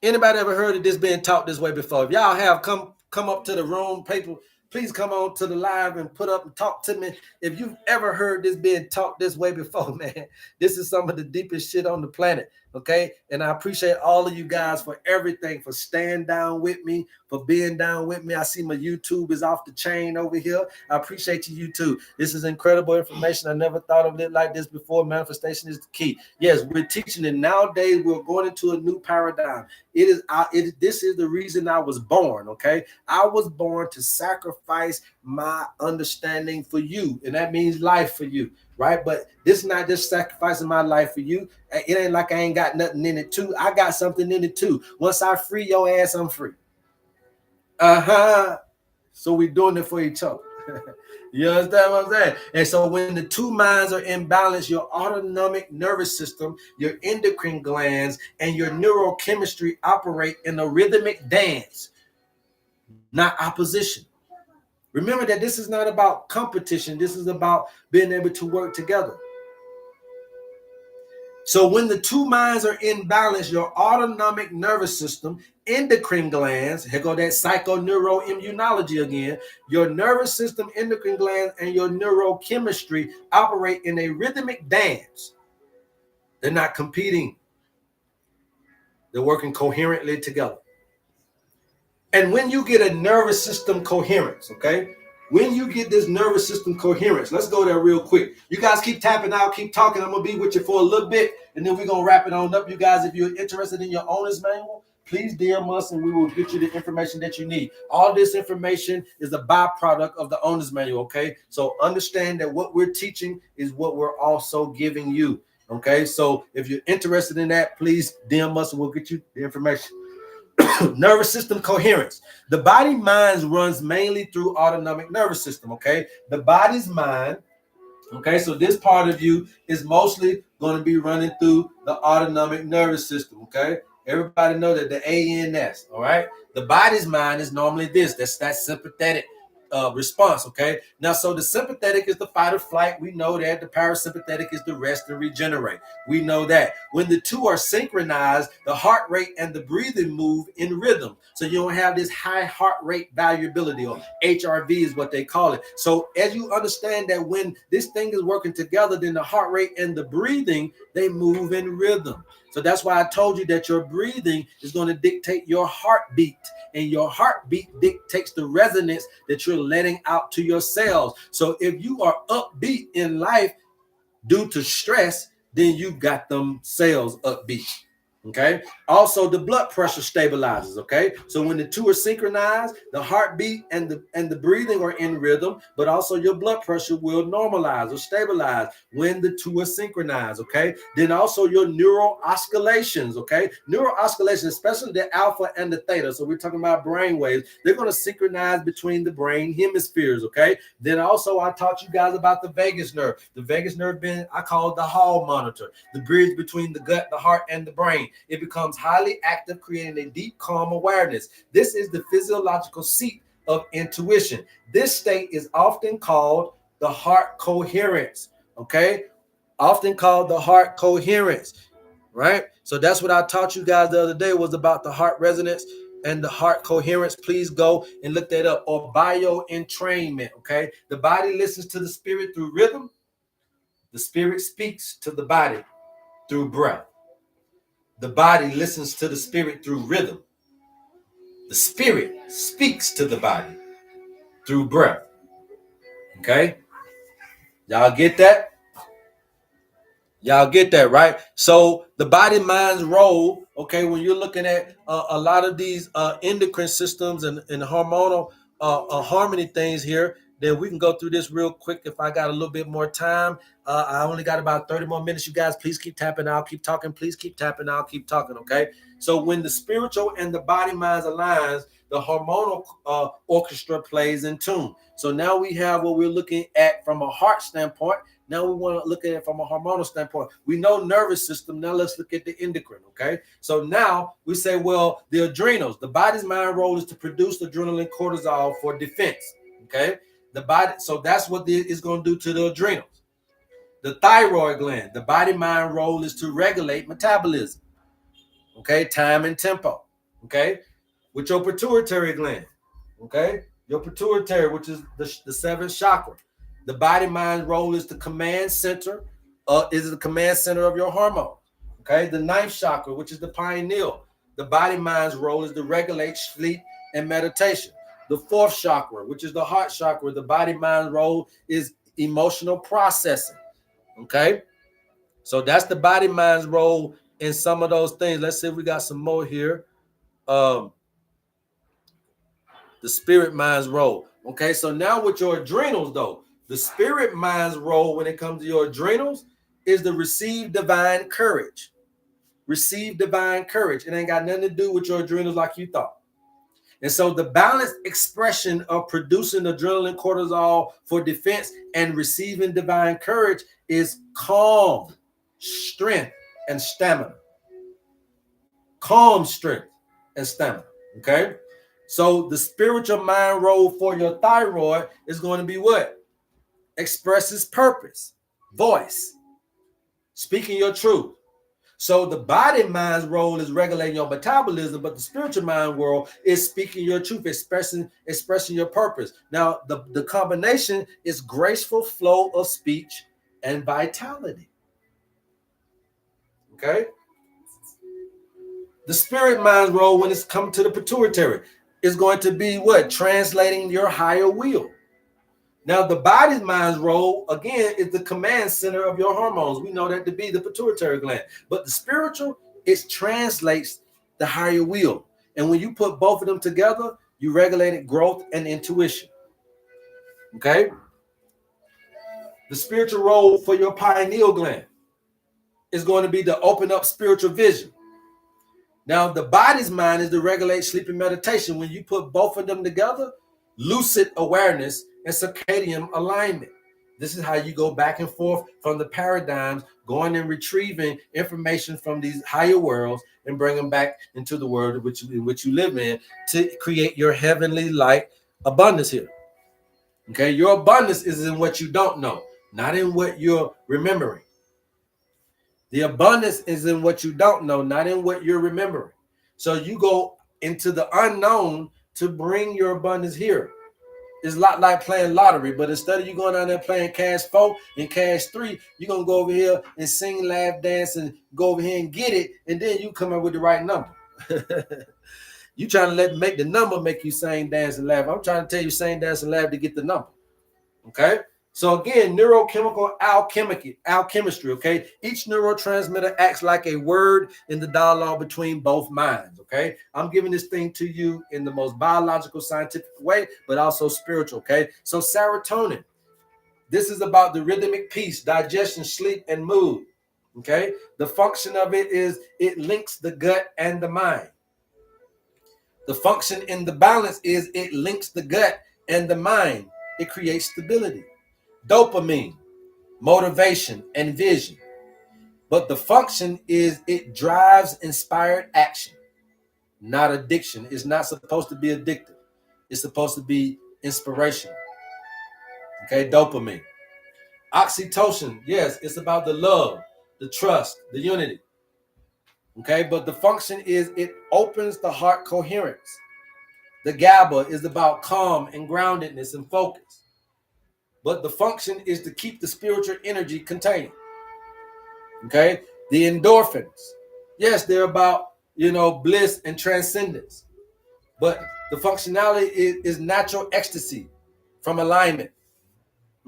Anybody ever heard of this being taught this way before? If y'all have, come up to the room, people, please come on to the live and put up and talk to me. If you've ever heard this being taught this way before, man, this is some of the deepest shit on the planet. Okay. And I appreciate all of you guys for everything, for staying down with me, for being down with me. I see my YouTube is off the chain over here. I appreciate you, YouTube. This is incredible information. I never thought of it like this before. Manifestation is the key. Yes, we're teaching it nowadays. We're going into a new paradigm. This is the reason I was born. Okay. I was born to sacrifice my understanding for you. And that means life for you. Right. But this is not just sacrificing my life for you. It ain't like I ain't got nothing in it too. I got something in it too. Once I free your ass, I'm free. So we're doing it for each other. You understand what I'm saying? And so when the two minds are in balance, your autonomic nervous system, your endocrine glands, and your neurochemistry operate in a rhythmic dance, not opposition. Remember that this is not about competition. This is about being able to work together. So when the two minds are in balance, your autonomic nervous system, endocrine glands, here go that psychoneuroimmunology again, your nervous system, endocrine glands, and your neurochemistry operate in a rhythmic dance. They're not competing. They're working coherently together. And when you get a nervous system coherence, okay? When you get this nervous system coherence, let's go there real quick. You guys keep tapping out, keep talking. I'm going to be with you for a little bit, and then we're going to wrap it on up. You guys, if you're interested in your owner's manual, please DM us, and we will get you the information that you need. All this information is a byproduct of the owner's manual, okay? So understand that what we're teaching is what we're also giving you, okay? So if you're interested in that, please DM us, and we'll get you the information. Nervous system coherence. The body mind runs mainly through autonomic nervous system. Okay, the body's mind. Okay, so this part of you is mostly going to be running through the autonomic nervous system. Okay, everybody know that the ANS. All right, the body's mind is normally this. That's that sympathetic response. Okay, now so the sympathetic is the fight or flight. We know that. The parasympathetic is the rest and regenerate. We know that. When the two are synchronized, the heart rate and the breathing move in rhythm. So you don't have this high heart rate variability, or HRV is what they call it. So as you understand that when this thing is working together, then the heart rate and the breathing, they move in rhythm. So that's why I told you that your breathing is going to dictate your heartbeat, and your heartbeat dictates the resonance that you're letting out to your cells. So if you are upbeat in life due to stress, then you got them cells upbeat. Okay. Also, the blood pressure stabilizes. Okay. So when the two are synchronized, the heartbeat and the breathing are in rhythm, but also your blood pressure will normalize or stabilize when the two are synchronized. Okay. Then also your neural oscillations. Okay. Neural oscillations, especially the alpha and the theta. So we're talking about brain waves. They're going to synchronize between the brain hemispheres. Okay. Then also I taught you guys about the vagus nerve. The vagus nerve being, I call it the hall monitor, the bridge between the gut, the heart, and the brain. It becomes highly active, creating a deep, calm awareness. This is the physiological seat of intuition. This state is often called the heart coherence. Okay, often called the heart coherence. Right. So that's what I taught you guys the other day, was about the heart resonance and the heart coherence. Please go and look that up. Or bio entrainment. Okay, the body listens to the spirit through rhythm. The spirit speaks to the body through breath. The body listens to the spirit through rhythm. The spirit speaks to the body through breath. Okay? Y'all get that? Y'all get that, right? So the body mind's role, okay, when you're looking at a lot of these endocrine systems and hormonal harmony things here, then we can go through this real quick if I got a little bit more time. I only got about 30 more minutes. You guys, please keep tapping. I'll keep talking. Please keep tapping. I'll keep talking, okay? So when the spiritual and the body minds aligns, the hormonal orchestra plays in tune. So now we have what we're looking at from a heart standpoint. Now we want to look at it from a hormonal standpoint. We know nervous system. Now let's look at the endocrine, okay? So now we say, well, the adrenals, the body's mind role is to produce adrenaline, cortisol for defense, okay? The body, so that's what it's going to do to the adrenals. The thyroid gland, the body-mind role is to regulate metabolism, okay, time and tempo, okay, with your pituitary gland, okay, your pituitary, which is the seventh chakra. The body-mind role is the command center, is the command center of your hormone, okay. The ninth chakra, which is the pineal, the body-mind's role is to regulate sleep and meditation. The fourth chakra, which is the heart chakra, the body-mind role is emotional processing, okay. So that's the body-mind's role in some of those things. Let's see if we got some more here. The spirit mind's role. Okay, so now with your adrenals, though, the spirit mind's role when it comes to your adrenals is to receive divine courage. Receive divine courage. It ain't got nothing to do with your adrenals like you thought. And so the balanced expression of producing adrenaline, cortisol for defense and receiving divine courage is calm, strength, and stamina. Calm, strength, and stamina. Okay? So the spiritual mind role for your thyroid is going to be what? Expresses purpose, voice, speaking your truth. So the body mind's role is regulating your metabolism, but the spiritual mind world is speaking your truth, expressing your purpose. Now, the combination is graceful flow of speech and vitality. Okay? The spirit mind's role when it's come to the pituitary is going to be what? Translating your higher will. Now, the body's mind's role, again, is the command center of your hormones. We know that to be the pituitary gland. But the spiritual, it translates the higher will. And when you put both of them together, you regulate growth and intuition. Okay? The spiritual role for your pineal gland is going to be to open up spiritual vision. Now, the body's mind is to regulate sleep and meditation. When you put both of them together, lucid awareness and circadian alignment. This is how you go back and forth from the paradigms, going and retrieving information from these higher worlds and bring them back into the world in which you live in to create your heavenly light abundance here. Okay, your abundance is in what you don't know, not in what you're remembering. The abundance is in what you don't know, not in what you're remembering. So you go into the unknown to bring your abundance here. It's a lot like playing lottery, but instead of you going down there playing cash 4 and cash 3, you're going to go over here and sing, laugh, dance, and go over here and get it, and then you come up with the right number. You trying to make the number make you sing, dance, and laugh. I'm trying to tell you sing, dance, and laugh to get the number. Okay? So again, neurochemical alchemistry, okay? Each neurotransmitter acts like a word in the dialogue between both minds, okay? I'm giving this thing to you in the most biological, scientific way, but also spiritual, okay? So serotonin, this is about the rhythmic peace, digestion, sleep, and mood, okay? The function of it is it links the gut and the mind. The function in the balance is it links the gut and the mind. It creates stability. Dopamine, motivation, and vision. But the function is it drives inspired action, not addiction. It's not supposed to be addictive. It's supposed to be inspirational. Okay, dopamine. Oxytocin, yes, it's about the love, the trust, the unity. Okay, but the function is it opens the heart coherence. The GABA is about calm and groundedness and focus. But the function is to keep the spiritual energy contained. Okay? The endorphins. Yes, they're about, bliss and transcendence. But the functionality is natural ecstasy from alignment.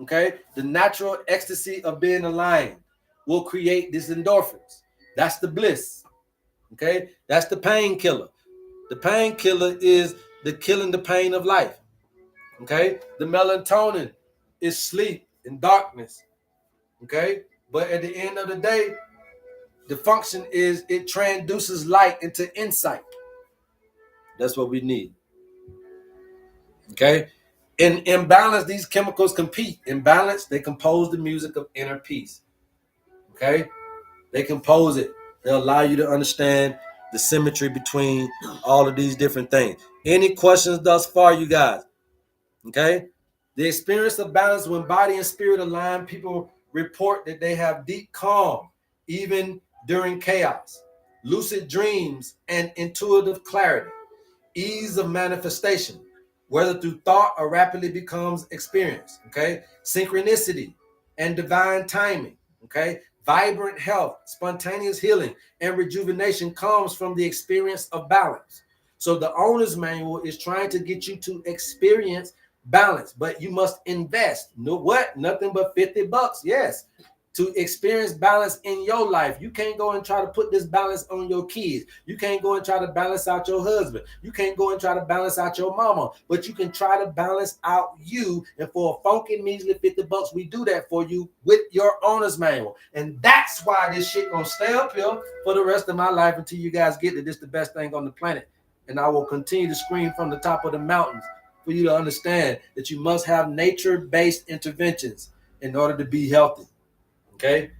Okay? The natural ecstasy of being aligned will create these endorphins. That's the bliss. Okay? That's the painkiller. The painkiller is the killing the pain of life. Okay? The melatonin is sleep and darkness. Okay? But at the end of the day, the function is it transduces light into insight. That's what we need. Okay? In imbalance, these chemicals compete. In balance, they compose the music of inner peace. Okay? They compose it. They'll allow you to understand the symmetry between all of these different things. Any questions thus far, you guys? Okay? The experience of balance when body and spirit align, people report that they have deep calm even during chaos, lucid dreams and intuitive clarity, ease of manifestation, whether through thought or rapidly becomes experience. Okay, synchronicity and divine timing. Okay, vibrant health, spontaneous healing, and rejuvenation comes from the experience of balance. So the owner's manual is trying to get you to experience balance, but you must invest. No, what? Nothing but $50. Yes, to experience balance in your life. You can't go and try to put this balance on your kids. You can't go and try to balance out your husband. You can't go and try to balance out your mama, but you can try to balance out you. And for a funky measly $50, we do that for you with your owner's manual. And that's why this shit gonna stay up here for the rest of my life until you guys get that this is the best thing on the planet. And I will continue to scream from the top of the mountains for you to understand that you must have nature-based interventions in order to be healthy. Okay,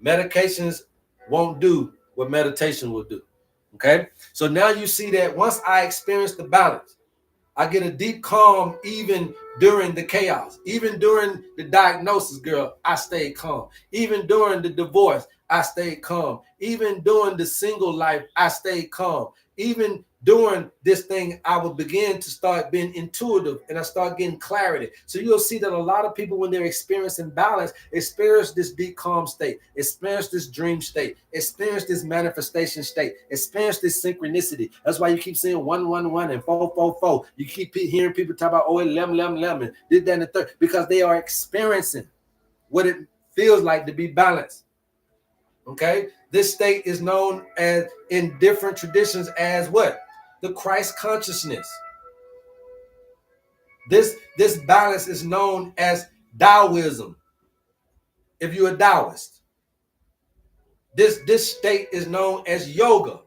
medications won't do what meditation will do. Okay, so now you see that once I experience the balance, I get a deep calm even during the chaos. Even during the diagnosis, girl, I stayed calm. Even during the divorce, I stayed calm. Even during the single life, I stayed calm. Even during this thing, I would begin to start being intuitive and I start getting clarity. So you'll see that a lot of people, when they're experiencing balance, experience this deep calm state, experience this dream state, experience this manifestation state, experience this synchronicity. That's why you keep saying 111 and 444. You keep hearing people talk about, oh, lemon, did that and the third, because they are experiencing what it feels like to be balanced. Okay, this state is known as in different traditions as what? The Christ consciousness. This balance is known as Taoism. If you're a Taoist, this state is known as yoga.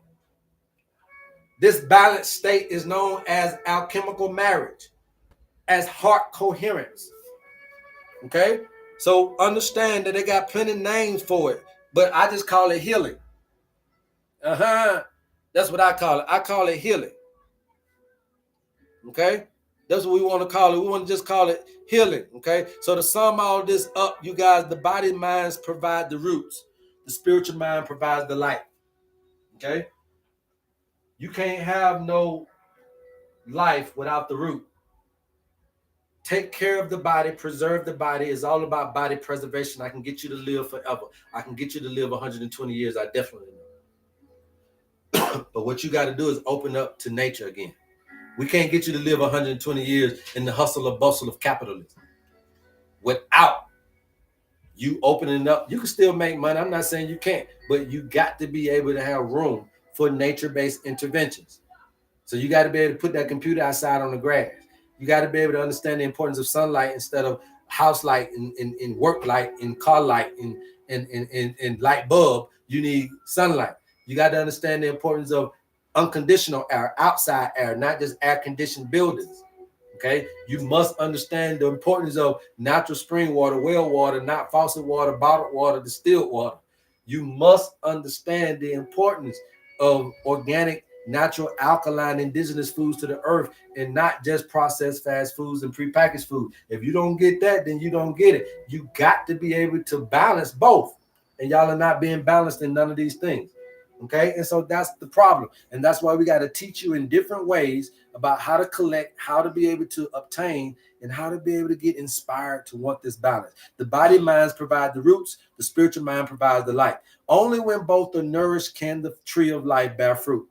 This balanced state is known as alchemical marriage, as heart coherence. Okay, so understand that they got plenty of names for it, but I just call it healing. That's what I call it. I call it healing. Okay, that's what we want to call it. We want to just call it healing. Okay, so to sum all this up, you guys, the body minds provide the roots, the spiritual mind provides the light. Okay, you can't have no life without the root. Take care of the body, preserve the body. It's all about body preservation. I can get you to live forever. I can get you to live 120 years. I definitely know. But what you got to do is open up to nature again. We can't get you to live 120 years in the hustle and bustle of capitalism. Without you opening up, you can still make money. I'm not saying you can't, but you got to be able to have room for nature-based interventions. So you got to be able to put that computer outside on the grass. You got to be able to understand the importance of sunlight instead of house light and work light and car light and light bulb. You need sunlight. You got to understand the importance of unconditional air, outside air, not just air-conditioned buildings. Okay, you must understand the importance of natural spring water, well water, not faucet water, bottled water, distilled water. You must understand the importance of organic, natural, alkaline, indigenous foods to the earth, and not just processed fast foods and prepackaged food. If you don't get that, then you don't get it. You got to be able to balance both, and y'all are not being balanced in none of these things. Okay, and so that's the problem, and that's why we got to teach you in different ways about how to collect, how to be able to obtain, and how to be able to get inspired to want this balance. The body minds provide the roots, the spiritual mind provides the light. Only when both are nourished can the tree of life bear fruit.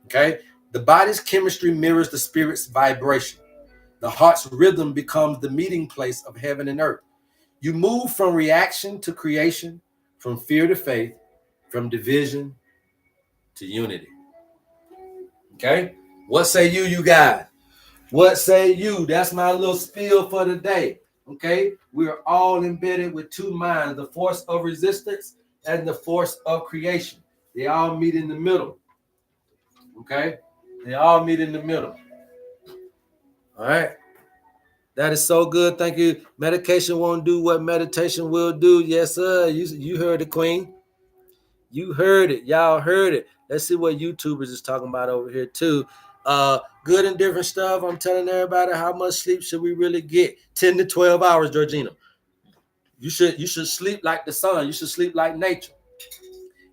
Okay, the body's chemistry mirrors the spirit's vibration. The heart's rhythm becomes the meeting place of heaven and earth. You move from reaction to creation, from fear to faith, from division to unity. Okay, what say you guys? What say you? That's my little spiel for the day. Okay, we are all embedded with two minds, the force of resistance and the force of creation. They all meet in the middle. Okay, they all meet in the middle. All right, that is so good. Thank you. Medication won't do what meditation will do. Yes, sir. You heard it, Queen. You heard it. Y'all heard it. Let's see what YouTubers is talking about over here too. Good and different stuff. I'm telling everybody, how much sleep should we really get? 10 to 12 hours, Georgina. You should sleep like the sun. You should sleep like nature.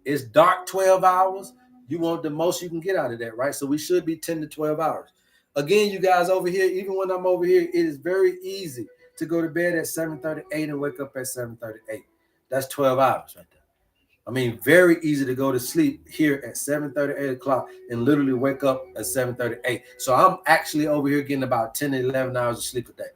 It's dark 12 hours. You want the most you can get out of that, right? So we should be 10 to 12 hours. Again, you guys over here, even when I'm over here, it is very easy to go to bed at 7:38 and wake up at 7:38. That's 12 hours right there. I mean, very easy to go to sleep here at 7:30, 8 o'clock and literally wake up at 7:38. So I'm actually over here getting about 10 to 11 hours of sleep a day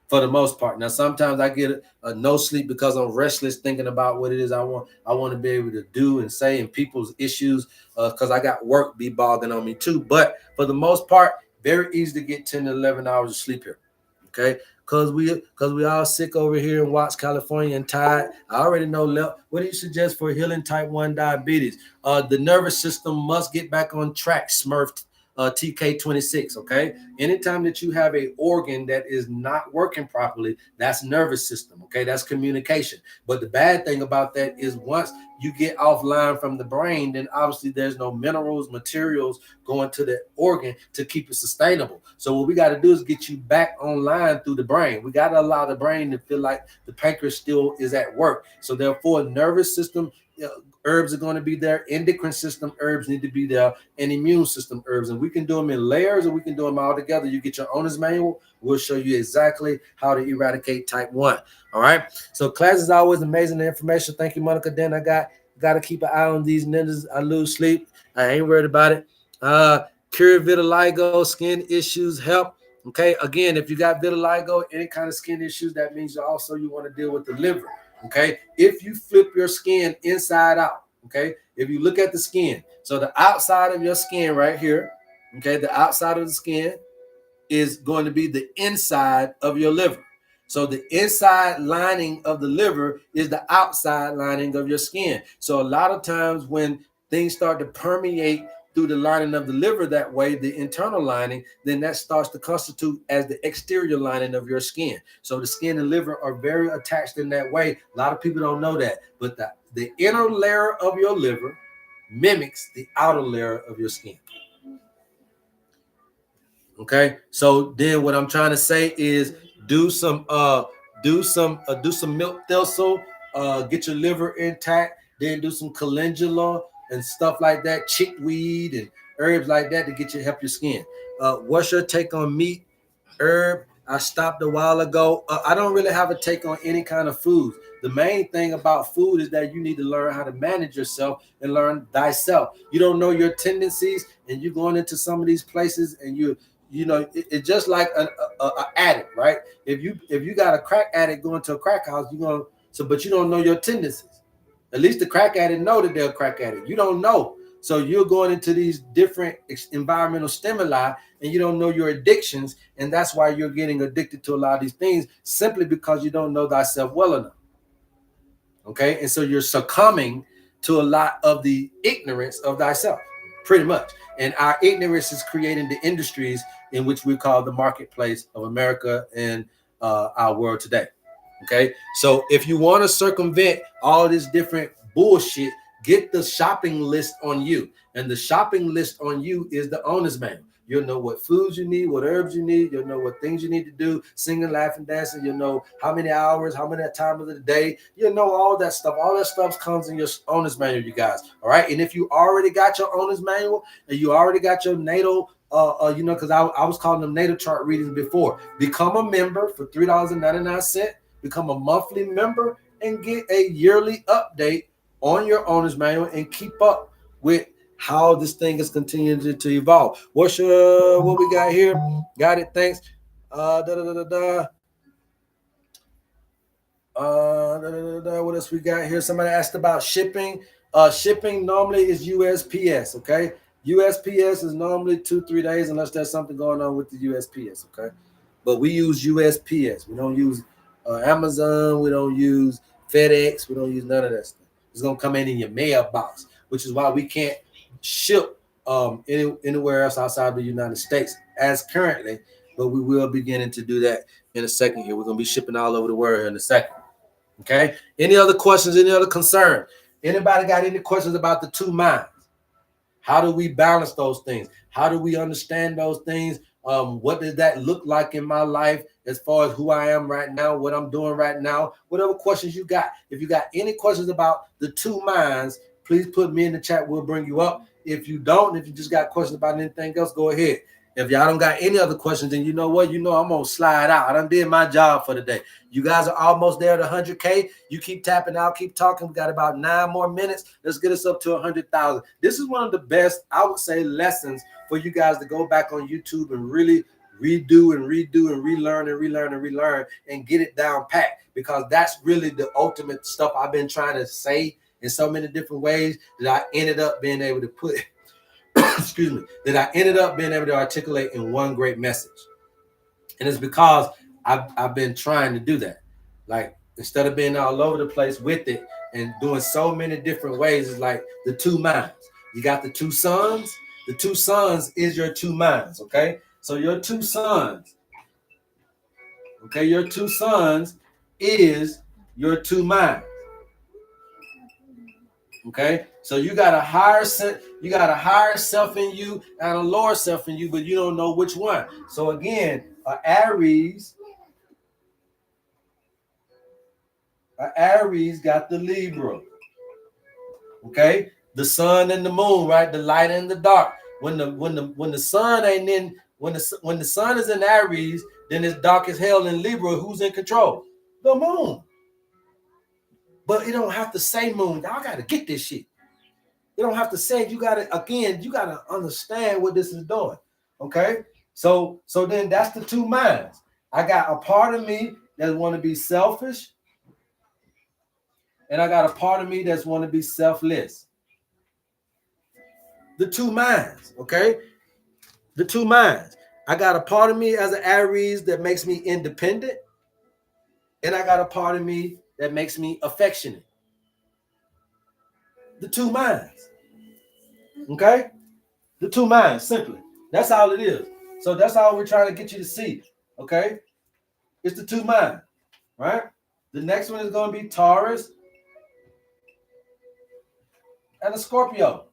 for the most part. Now, sometimes I get a no sleep because I'm restless thinking about what it is I want to be able to do and say, and people's issues, because I got work be bothering on me too. But for the most part, very easy to get 10 to 11 hours of sleep here. Okay, because we all sick over here in Watts, California, and tired. I already know. What do you suggest for healing type 1 diabetes? The nervous system must get back on track. Smurf TK26. Okay, anytime that you have a organ that is not working properly, that's nervous system. Okay, that's communication. But the bad thing about that is once you get offline from the brain, then obviously there's no minerals, materials going to the organ to keep it sustainable. So what we got to do is get you back online through the brain. We got to allow the brain to feel like the pancreas still is at work. So therefore, nervous system herbs are going to be there, endocrine system herbs need to be there, and immune system herbs. And we can do them in layers or we can do them all together. You get your owner's manual. We'll show you exactly how to eradicate type 1. All right. So class is always amazing information. Thank you, Monica. Then I got to keep an eye on these ninjas. I lose sleep. I ain't worried about it. Cure vitiligo, skin issues, help. Okay. Again, if you got vitiligo, any kind of skin issues, that means you want to deal with the liver. Okay, if you flip your skin inside out, okay, if you look at the skin, so the outside of your skin right here, okay, the outside of the skin is going to be the inside of your liver. So the inside lining of the liver is the outside lining of your skin. So a lot of times when things start to permeate through the lining of the liver that way, the internal lining, then that starts to constitute as the exterior lining of your skin. So the skin and liver are very attached in that way. A lot of people don't know that, but the inner layer of your liver mimics the outer layer of your skin. Okay, so then what I'm trying to say is do some milk thistle, get your liver intact, then do some calendula and stuff like that, chickweed and herbs like that to help your skin. What's your take on meat, herb? I stopped a while ago. I don't really have a take on any kind of food. The main thing about food is that you need to learn how to manage yourself and learn thyself. You don't know your tendencies, and you're going into some of these places, and it's just like an addict, right? If you got a crack addict going to a crack house, but you don't know your tendencies. At least the crack addict know that they're a crack addict. You don't know. So you're going into these different environmental stimuli and you don't know your addictions. And that's why you're getting addicted to a lot of these things simply because you don't know thyself well enough. Okay. And so you're succumbing to a lot of the ignorance of thyself, pretty much. And our ignorance is creating the industries in which we call the marketplace of America and our world today. Okay. So if you want to circumvent all this different bullshit, get the shopping list on you. And the shopping list on you is the owner's manual. You'll know what foods you need, what herbs you need. You'll know what things you need to do, singing, laughing, dancing. You'll know how many hours, how many times of the day. You'll know all that stuff. All that stuff comes in your owner's manual, you guys. All right. And if you already got your owner's manual and you already got your natal, because I was calling them natal chart readings before, become a member for $3.99. Become a monthly member and get a yearly update on your owner's manual and keep up with how this thing is continuing to evolve. What we got here? Got it. Thanks. What else we got here? Somebody asked about shipping. Shipping normally is USPS. Okay. USPS is normally 2-3 days unless there's something going on with the USPS. Okay. But we use USPS. We don't use Amazon. We don't use FedEx. We don't use none of that stuff. It's going to come in your mailbox, which is why we can't ship anywhere else outside the United States as currently, but we will beginning to do that in a second here. We're going to be shipping all over the world here in a second. Okay. Any other questions? Any other concerns? Anybody got any questions about the two minds? How do we balance those things? How do we understand those things? What does that look like in my life as far as who I am right now, what I'm doing right now, whatever questions you got. If you got any questions about the two minds, please put me in the chat. We'll bring you up. If you don't, if you just got questions about anything else, go ahead. If y'all don't got any other questions, then you know what? You know I'm going to slide out. I done did my job for the day. You guys are almost there to 100K. You keep tapping out, keep talking. We got about 9 more minutes. Let's get us up to 100,000. This is one of the best, I would say, lessons for you guys to go back on YouTube and really redo and redo and relearn and relearn and relearn and get it down pat, because that's really the ultimate stuff I've been trying to say in so many different ways that I ended up being able to put excuse me, that I ended up being able to articulate in one great message. And it's because I've been trying to do that. Like, instead of being all over the place with it and doing so many different ways, it's like the two minds. You got the two sons. The two sons is your two minds, okay? So your two sons, okay, your two sons is your two minds. Okay, so you got a higher self in you and a lower self in you, but you don't know which one. So again, Aries got the Libra. Okay, the sun and the moon, right? The light and the dark. When the sun ain't in, when the sun is in Aries, then it's dark as hell in Libra. Who's in control? The moon. But it don't have to say moon. Y'all got to get this shit. You don't have to say it. You got to understand what this is doing. Okay? So then that's the two minds. I got a part of me that want to be selfish, and I got a part of me that's want to be selfless. The two minds, okay? The two minds. I got a part of me as an Aries that makes me independent, and I got a part of me that makes me affectionate. The two minds. Okay? The two minds, simply. That's all it is. So that's all we're trying to get you to see. Okay? It's the two minds. Right? The next one is going to be Taurus and a Scorpio.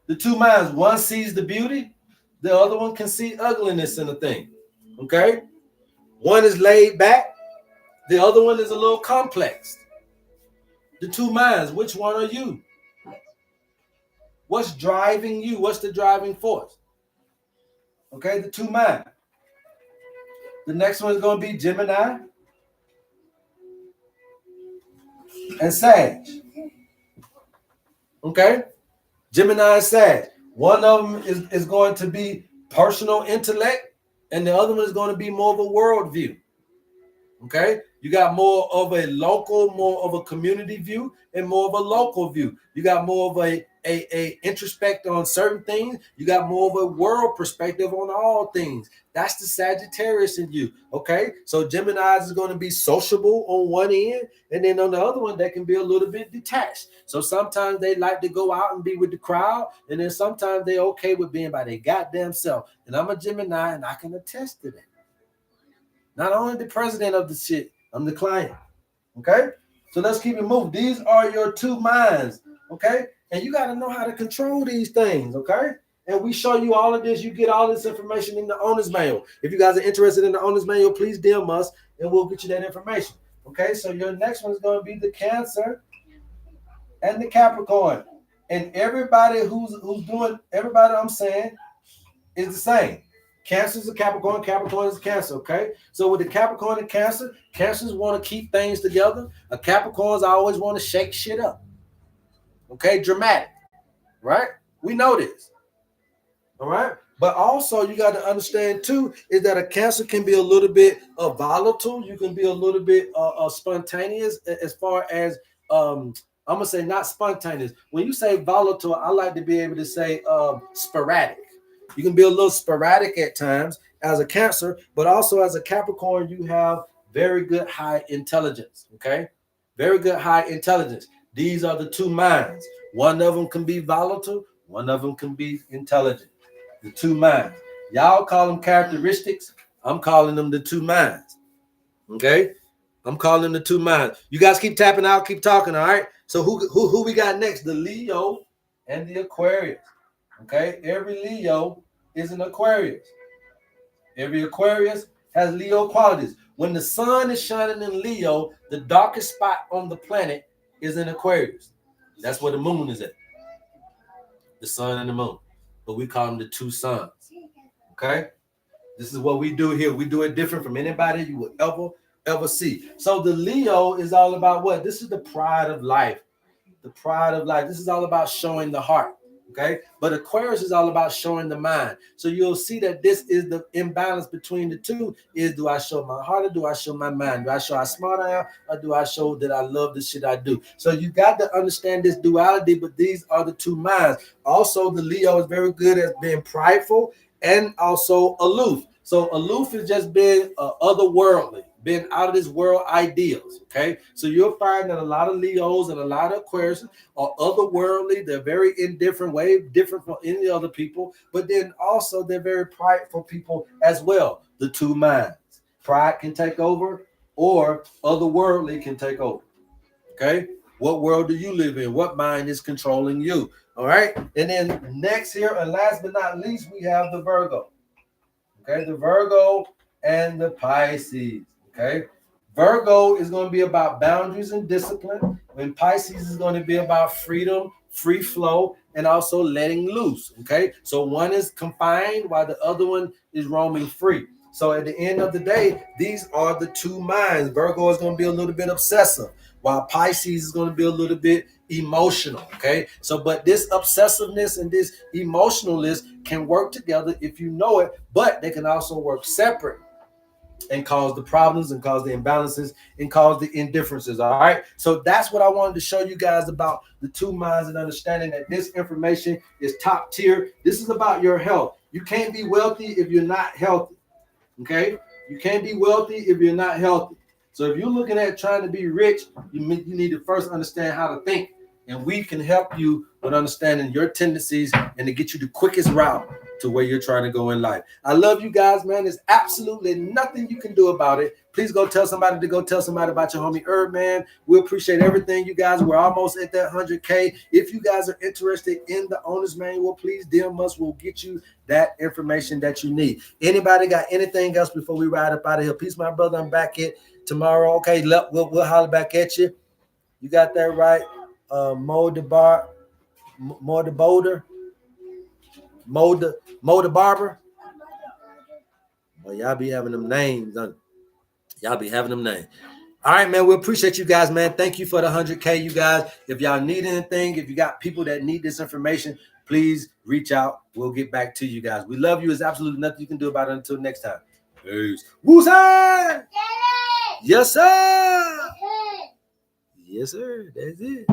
The two minds, one sees the beauty, the other one can see ugliness in the thing. Okay? One is laid back, the other one is a little complex. The two minds, which one are you? What's driving you? What's the driving force? Okay, the two minds. The next one is going to be Gemini and Sag. Okay? Gemini and Sag. One of them is going to be personal intellect, and the other one is going to be more of a worldview. Okay? You got more of a local, more of a community view, and more of a local view. You got more of a introspect on certain things. You got more of a world perspective on all things. That's the Sagittarius in you. Okay? So Gemini is going to be sociable on one end, and then on the other one, they can be a little bit detached. So sometimes they like to go out and be with the crowd, and then sometimes they're okay with being by their goddamn self. And I'm a Gemini, and I can attest to that. Not only the president of the shit, I'm the client. Okay? So let's keep it moving. These are your two minds. Okay? And you got to know how to control these things. Okay? And we show you all of this. You get all this information in the owner's manual. If you guys are interested in the owner's manual, please DM us and we'll get you that information. Okay? So your next one is going to be the Cancer and the Capricorn. And everybody who's doing, everybody I'm saying is the same. Cancer is a Capricorn, Capricorn is a Cancer, okay? So with the Capricorn and Cancer, Cancers want to keep things together. A Capricorns always want to shake shit up. Okay, dramatic, right? We know this, all right? But also you got to understand too is that a Cancer can be a little bit volatile. You can be a little bit spontaneous as far as, I'm going to say not spontaneous. When you say volatile, I like to be able to say sporadic. You can be a little sporadic at times as a Cancer, but also as a Capricorn, you have very good high intelligence, okay? Very good high intelligence. These are the two minds. One of them can be volatile. One of them can be intelligent. The two minds. Y'all call them characteristics. I'm calling them the two minds, okay? I'm calling them the two minds. You guys keep tapping out, keep talking, all right? So who we got next? The Leo and the Aquarius. Okay, every Leo is an Aquarius. Every Aquarius has Leo qualities. When the sun is shining in Leo, the darkest spot on the planet is in Aquarius. That's where the moon is at. The sun and the moon. But we call them the two suns. Okay? This is what we do here. We do it different from anybody you will ever see. So the Leo is all about what? This is the pride of life. The pride of life. This is all about showing the heart. Okay, but Aquarius is all about showing the mind. So you'll see that this is the imbalance between the two. Is, do I show my heart or do I show my mind? Do I show how smart I am or do I show that I love the shit I do? So you got to understand this duality, but these are the two minds. Also, the Leo is very good at being prideful and also aloof. So aloof is just being otherworldly, being out of this world ideals. Okay, so you'll find that a lot of Leos and a lot of Aquarius are otherworldly. They're very indifferent, way different from any other people, but then also they're very prideful people as well. The two minds. Pride can take over or otherworldly can take over. Okay, what world do you live in? What mind is controlling you? All right, and then next here, and last but not least, we have the Virgo. Okay, the Virgo and the Pisces. Okay, Virgo is going to be about boundaries and discipline, when Pisces is going to be about freedom, free flow, and also letting loose. Okay, so one is confined while the other one is roaming free. So at the end of the day, these are the two minds. Virgo is going to be a little bit obsessive, while Pisces is going to be a little bit emotional. Okay, so but this obsessiveness and this emotionalness can work together if you know it, but they can also work separate and cause the problems and cause the imbalances and cause the indifferences. All right, so that's what I wanted to show you guys about the two minds and understanding that this information is top tier. This is about your health. You can't be wealthy if you're not healthy. Okay, you can't be wealthy if you're not healthy. So if you're looking at trying to be rich, you need to first understand how to think, and we can help you with understanding your tendencies and to get you the quickest route to where you're trying to go in life. I love you guys, man. There's absolutely nothing you can do about it. Please go tell somebody about your homie HerbMan. We appreciate everything, you guys. We're almost at that 100K. If you guys are interested in the owner's manual, please DM us. We'll get you that information that you need. Anybody got anything else before we ride up out of here? Peace, my brother. I'm back at tomorrow. Okay, we'll holler back at you. You got that right. Mo the Barber. Well, y'all be having them names. Y'all be having them names. All right, man. We appreciate you guys, man. Thank you for the 100K, you guys. If y'all need anything, if you got people that need this information, please reach out. We'll get back to you guys. We love you. There's absolutely nothing you can do about it until next time. Peace. Woo-san! Yes, sir. Yes, sir. That's it.